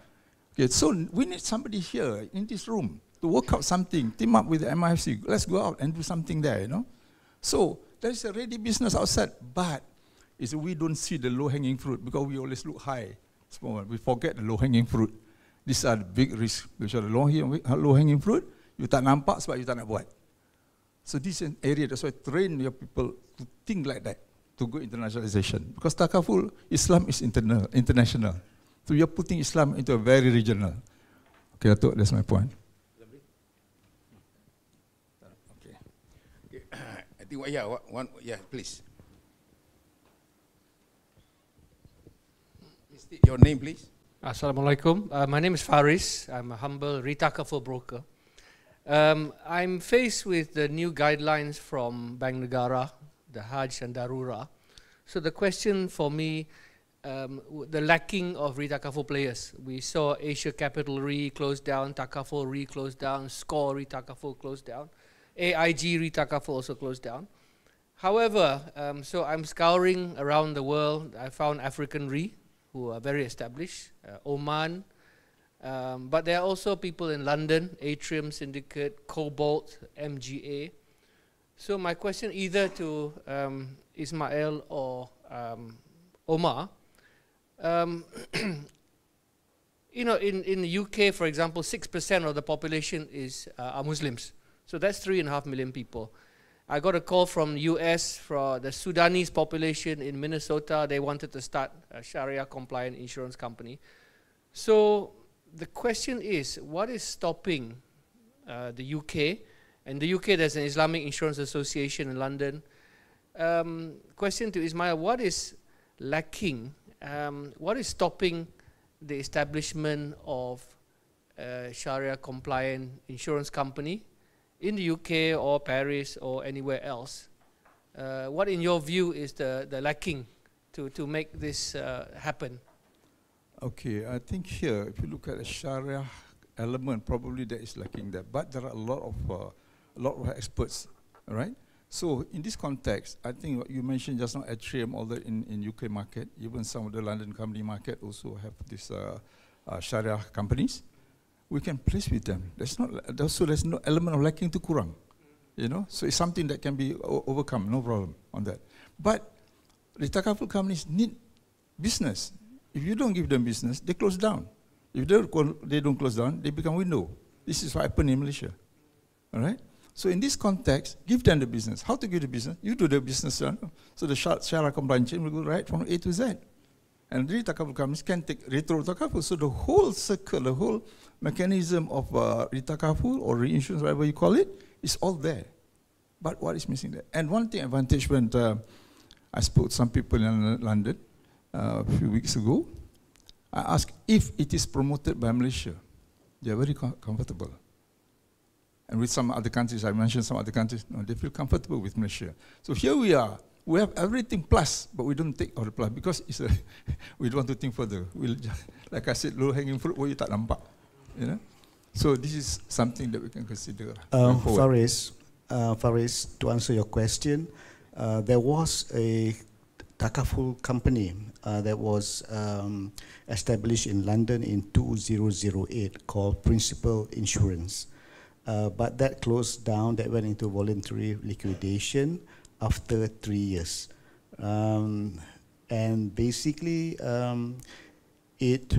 Okay, so we need somebody here in this room to work out something, team up with the MIFC. Let's go out and do something there, you know. So there is a ready business outside, but we don't see the low-hanging fruit because we always look high. Small. We forget the low-hanging fruit. These are the big risks. Which are the low-hanging fruit. You tak nampak sebab you tak nak buat. So this is an area, that's why train your people to think like that, to go internationalization. Because takaful, Islam is international. So you're putting Islam into a very regional. Okay, Dato', that's my point. Okay. I think, please. State your name, please. Assalamualaikum. My name is Faris. I'm a humble Retakaful broker. I'm faced with the new guidelines from Bank Negara, the Hajj and Darura. So the question for me, the lacking of Retakaful players. We saw Asia Capital Re closed down, Takaful Re closed down, Score Retakaful closed down, AIG Retakaful also closed down. However, so I'm scouring around the world. I found African Re, who are very established, Oman, but there are also people in London, Atrium Syndicate, Cobalt, MGA. So my question either to Ismail or Omar, you know, in the UK, for example, 6% of the population are Muslims. So that's 3.5 million people. I got a call from the US for the Sudanese population in Minnesota. They wanted to start a Sharia compliant insurance company. So the question is, what is stopping the UK? In the UK, there's an Islamic Insurance Association in London. Question to Ismail, what is lacking? What is stopping the establishment of a Sharia compliant insurance company in the UK or Paris or anywhere else? What in your view is the lacking to make this happen? Okay, I think here, if you look at the Sharia element, probably there is lacking there. But there are a lot of experts, all right? So in this context, I think what you mentioned just now, Atrium, all that in UK market, even some of the London company market also have this Sharia companies. We can place with them. There's no element of lacking to kurang, you know. So it's something that can be overcome, no problem on that. But the takaful companies need business. If you don't give them business, they close down. If they don't close down, they become window. This is what happened in Malaysia, all right. So in this context, give them the business. How to give the business? You do the business. So the Sharia compliance chain will go right from A to Z. And Re-takaful companies can take retro-takaful. So the whole circle, the whole mechanism of Re-takaful or reinsurance, whatever you call it, is all there. But what is missing there? And one thing advantage when I spoke to some people in London a few weeks ago, I asked if it is promoted by Malaysia. They are very comfortable. And with some other countries, I mentioned some other countries, no, they feel comfortable with Malaysia. So here we are. We have everything plus, but we don't take all the plus because we don't want to think further. We'll just, like I said, low-hanging fruit, you tak nampak, you know. So this is something that we can consider. Faris, to answer your question, there was a takaful company that was established in London in 2008 called Principal Insurance. But that closed down, that went into voluntary liquidation after 3 years. And basically, it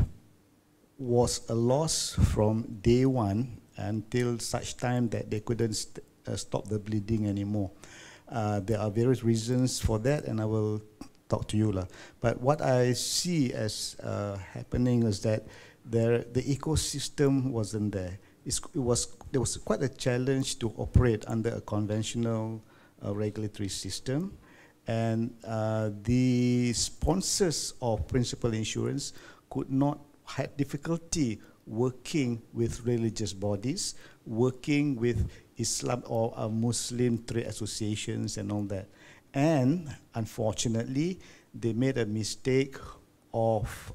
was a loss from day one until such time that they couldn't stop the bleeding anymore. There are various reasons for that, and I will talk to you. But what I see as happening is that the ecosystem wasn't there. There was quite a challenge to operate under a conventional regulatory system. And the sponsors of principal insurance had difficulty working with religious bodies, working with Islam or Muslim trade associations and all that. And unfortunately, they made a mistake of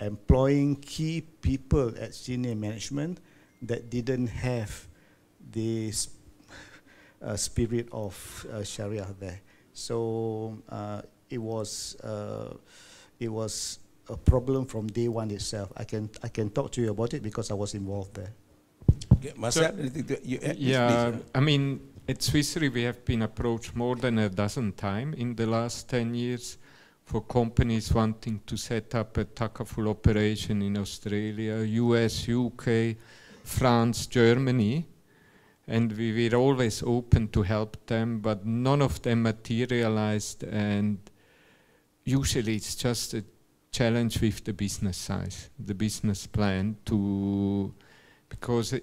employing key people at senior management that didn't have the spirit of Shariah there. So it was a problem from day one itself. I can talk to you about it because I was involved there. Okay, Marcel, yeah, I mean, at Swiss Re we have been approached more than a dozen times in the last 10 years for companies wanting to set up a Takaful operation in Australia, US, UK, France, Germany. And we were always open to help them, but none of them materialized. And usually it's just a challenge with the business size, the business plan, because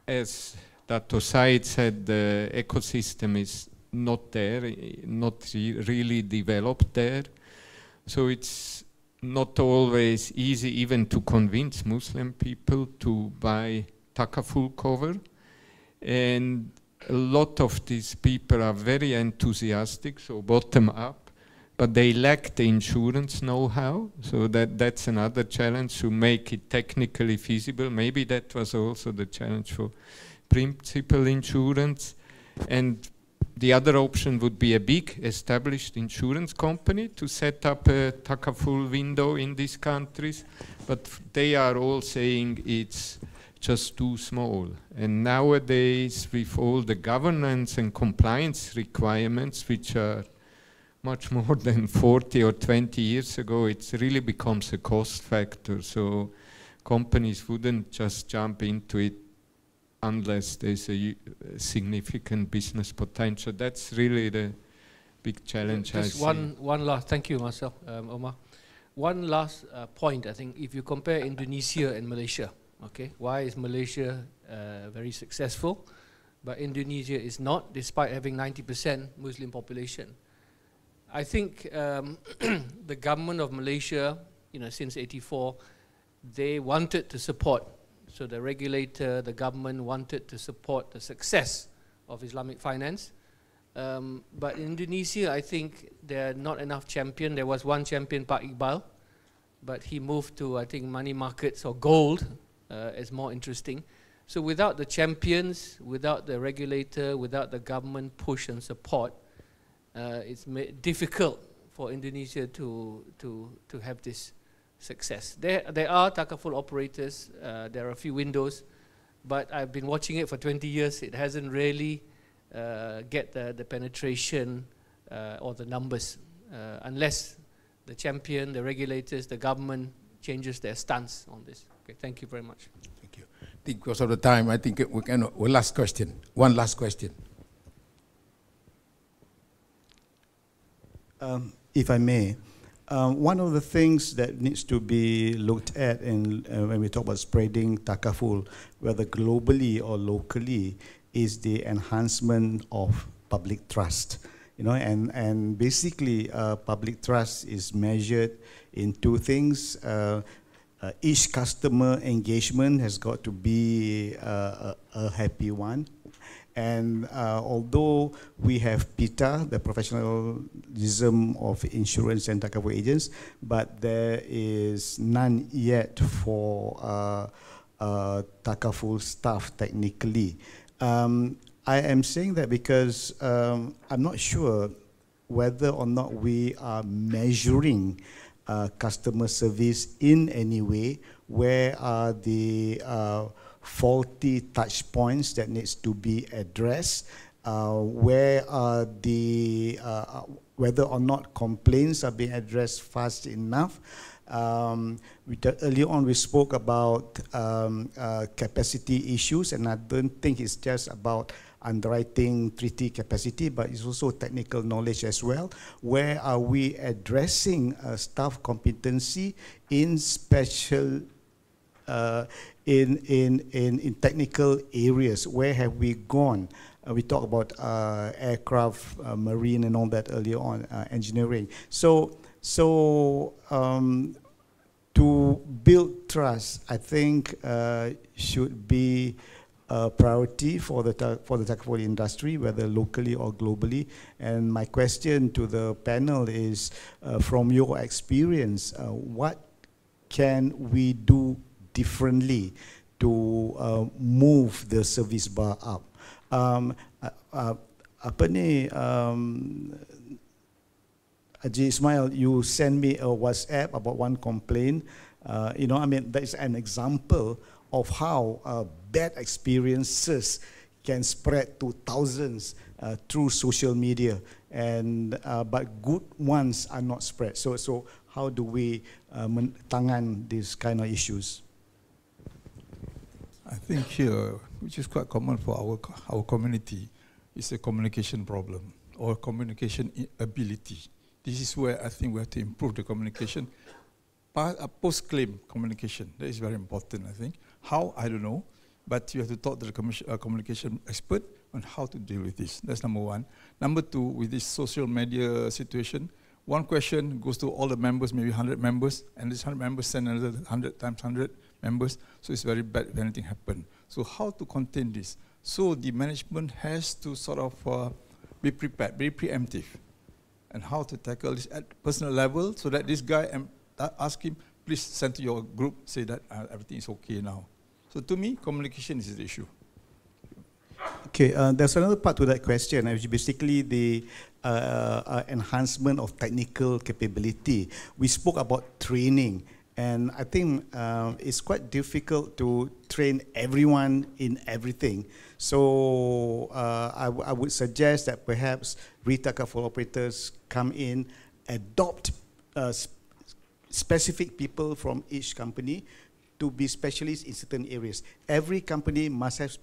as Dr. Said said, the ecosystem is not there, not really developed there. So it's not always easy even to convince Muslim people to buy Takaful cover. And a lot of these people are very enthusiastic, so bottom up, but they lack the insurance know-how. So that's another challenge to make it technically feasible. Maybe that was also the challenge for principal insurance. And the other option would be a big established insurance company to set up a Takaful window in these countries, but they are all saying it's just too small. And nowadays, with all the governance and compliance requirements, which are much more than 40 or 20 years ago, it really becomes a cost factor. So companies wouldn't just jump into it unless there's a significant business potential. That's really the big challenge. Just one last, thank you, Marcel, Omar. One last point, I think, if you compare Indonesia and Malaysia, okay, why is Malaysia very successful, but Indonesia is not, despite having 90% Muslim population? I think the government of Malaysia, since '84, they wanted to support. So the regulator, the government wanted to support the success of Islamic finance. But in Indonesia, I think there are not enough champions. There was one champion, Pak Iqbal, but he moved to, I think, money markets or gold as more interesting. So without the champions, without the regulator, without the government push and support, it's difficult for Indonesia to have this success. There are Takaful operators, there are a few windows, but I've been watching it for 20 years. It hasn't really get the penetration or the numbers unless the champion, the regulators, the government changes their stance on this. Okay, thank you very much. Thank you. I think because of the time, I think we can, one last question. If I may, one of the things that needs to be looked at when we talk about spreading Takaful, whether globally or locally, is the enhancement of public trust. And basically public trust is measured in two things. Each customer engagement has got to be a happy one. And although we have PITA, the professionalism of insurance and Takaful agents, but there is none yet for Takaful staff technically. I am saying that because I'm not sure whether or not we are measuring customer service in any way. Where are the faulty touch points that needs to be addressed? Where are whether or not complaints are being addressed fast enough. Earlier on we spoke about capacity issues, and I don't think it's just about underwriting treaty capacity, but it's also technical knowledge as well. Where are we addressing staff competency in special in technical areas? Where have we gone? We talked about aircraft, marine, and all that earlier on, engineering. So to build trust, I think should be a priority for the Takaful industry, whether locally or globally. And my question to the panel is, from your experience, what can we do differently to move the service bar up? Apa ni, Haji Ismail, you send me a WhatsApp about one complaint. You know, I mean, that is an example of how bad experiences can spread to thousands through social media, and but good ones are not spread. So how do we tangan these kind of issues? I think here, which is quite common for our community, is a communication problem or communication ability. This is where I think we have to improve the communication. Post-claim communication, that is very important, I think. How, I don't know, but you have to talk to the communication expert on how to deal with this. That's number one. Number two, with this social media situation, one question goes to all the members, maybe 100 members, and this 100 members send another 100 times 100 members, so it's very bad if anything happens. So how to contain this? So the management has to sort of be prepared, be preemptive, and how to tackle this at personal level, so that this guy, ask him, please send to your group, say that everything is okay now. So to me, communication is the issue. Okay, there's another part to that question, which is basically the enhancement of technical capability. We spoke about training, and I think it's quite difficult to train everyone in everything. So I would suggest that perhaps Retakaful operators come in, adopt specific people from each company to be specialists in certain areas. Every company must have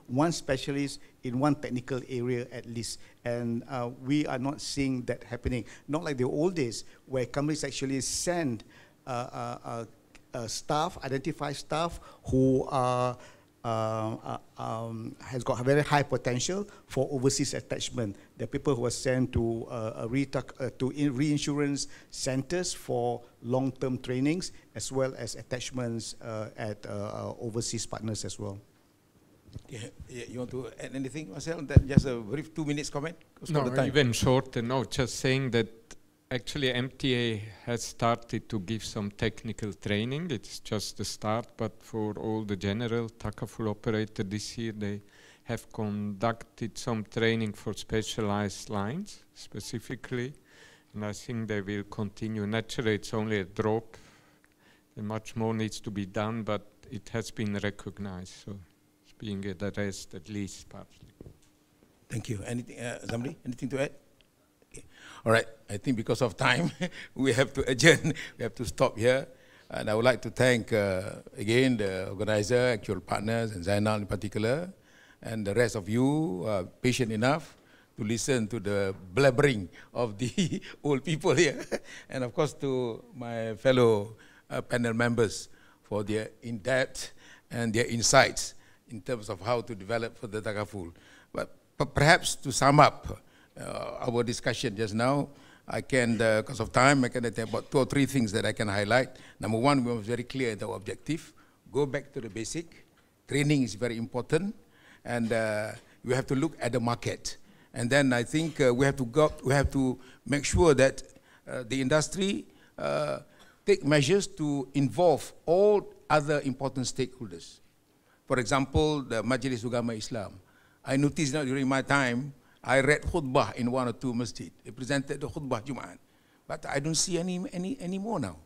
one specialist in one technical area at least, and we are not seeing that happening. Not like the old days where companies actually send staff, identify staff who are has got a very high potential for overseas attachment. There are people who are sent to reinsurance centers for long-term trainings, as well as attachments at overseas partners as well. Yeah, you want to add anything, Marcel? That just a brief 2 minutes comment? No, even shorter. No, just saying that actually MTA has started to give some technical training. It's just the start, but for all the general Takaful operator this year, they have conducted some training for specialized lines specifically, and I think they will continue. Naturally, it's only a drop, and much more needs to be done, but it has been recognized, so it's being addressed at least partly. Thank you. Anything, somebody? Anything to add? Okay. All right. I think because of time, we have to adjourn. We have to stop here. And I would like to thank again the organizer, actual partners, and Zainal in particular, and the rest of you patient enough to listen to the blabbering of the old people here, and of course to my fellow panel members for their in-depth and their insights in terms of how to develop for the Takaful. But perhaps to sum up our discussion just now, I can, because of time, I can tell about 2 or 3 things that I can highlight. Number one, we were very clear in our objective. Go back to the basic. Training is very important, and we have to look at the market. And then I think we have to make sure that the industry take measures to involve all other important stakeholders. For example, the Majlis Ugama Islam. I noticed that during my time, I read khutbah in 1 or 2 masjid. They presented the khutbah Jumaat. But I don't see any more now.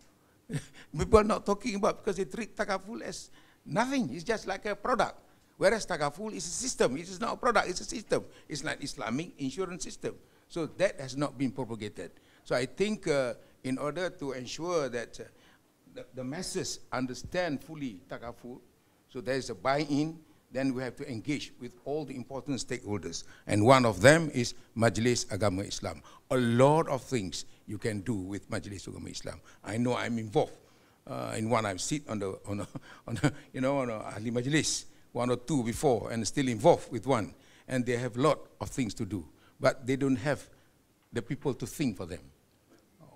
People are not talking about, because they treat Takaful as nothing. It's just like a product. Whereas Takaful is a system. It is not a product, it's a system. It's like Islamic insurance system. So that has not been propagated. So I think in order to ensure that the masses understand fully Takaful, so there is a buy-in, then we have to engage with all the important stakeholders. And one of them is Majlis Agama Islam. A lot of things you can do with Majlis Agama Islam. I know I'm involved in one. I sit on a Ahli Majlis, 1 or 2 before, and still involved with one. And they have a lot of things to do, but they don't have the people to think for them.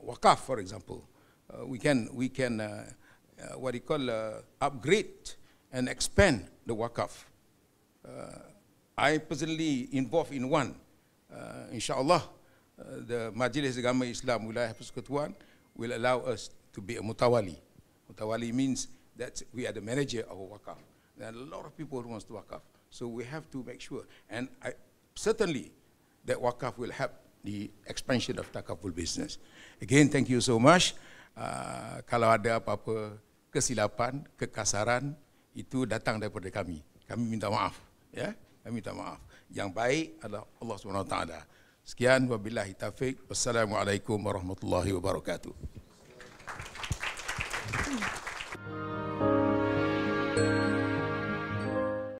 Waqaf, for example, we can what you call upgrade and expand the Waqaf. I personally involved in one. Inshallah, the Majlis Agama Islam Wilayah Persekutuan will allow us to be a mutawali. Mutawali means that we are the manager of a Waqaf. There are a lot of people who want to Waqaf. So we have to make sure. And certainly that Waqaf will help the expansion of Takaful business. Again, thank you so much. Kalau ada apa-apa kesilapan, kekasaran, itu datang daripada kami. Kami minta maaf. Ya, kami minta maaf. Yang baik adalah Allah SWT. Sekian, wabillahi taufiq. Wassalamualaikum warahmatullahi wabarakatuh.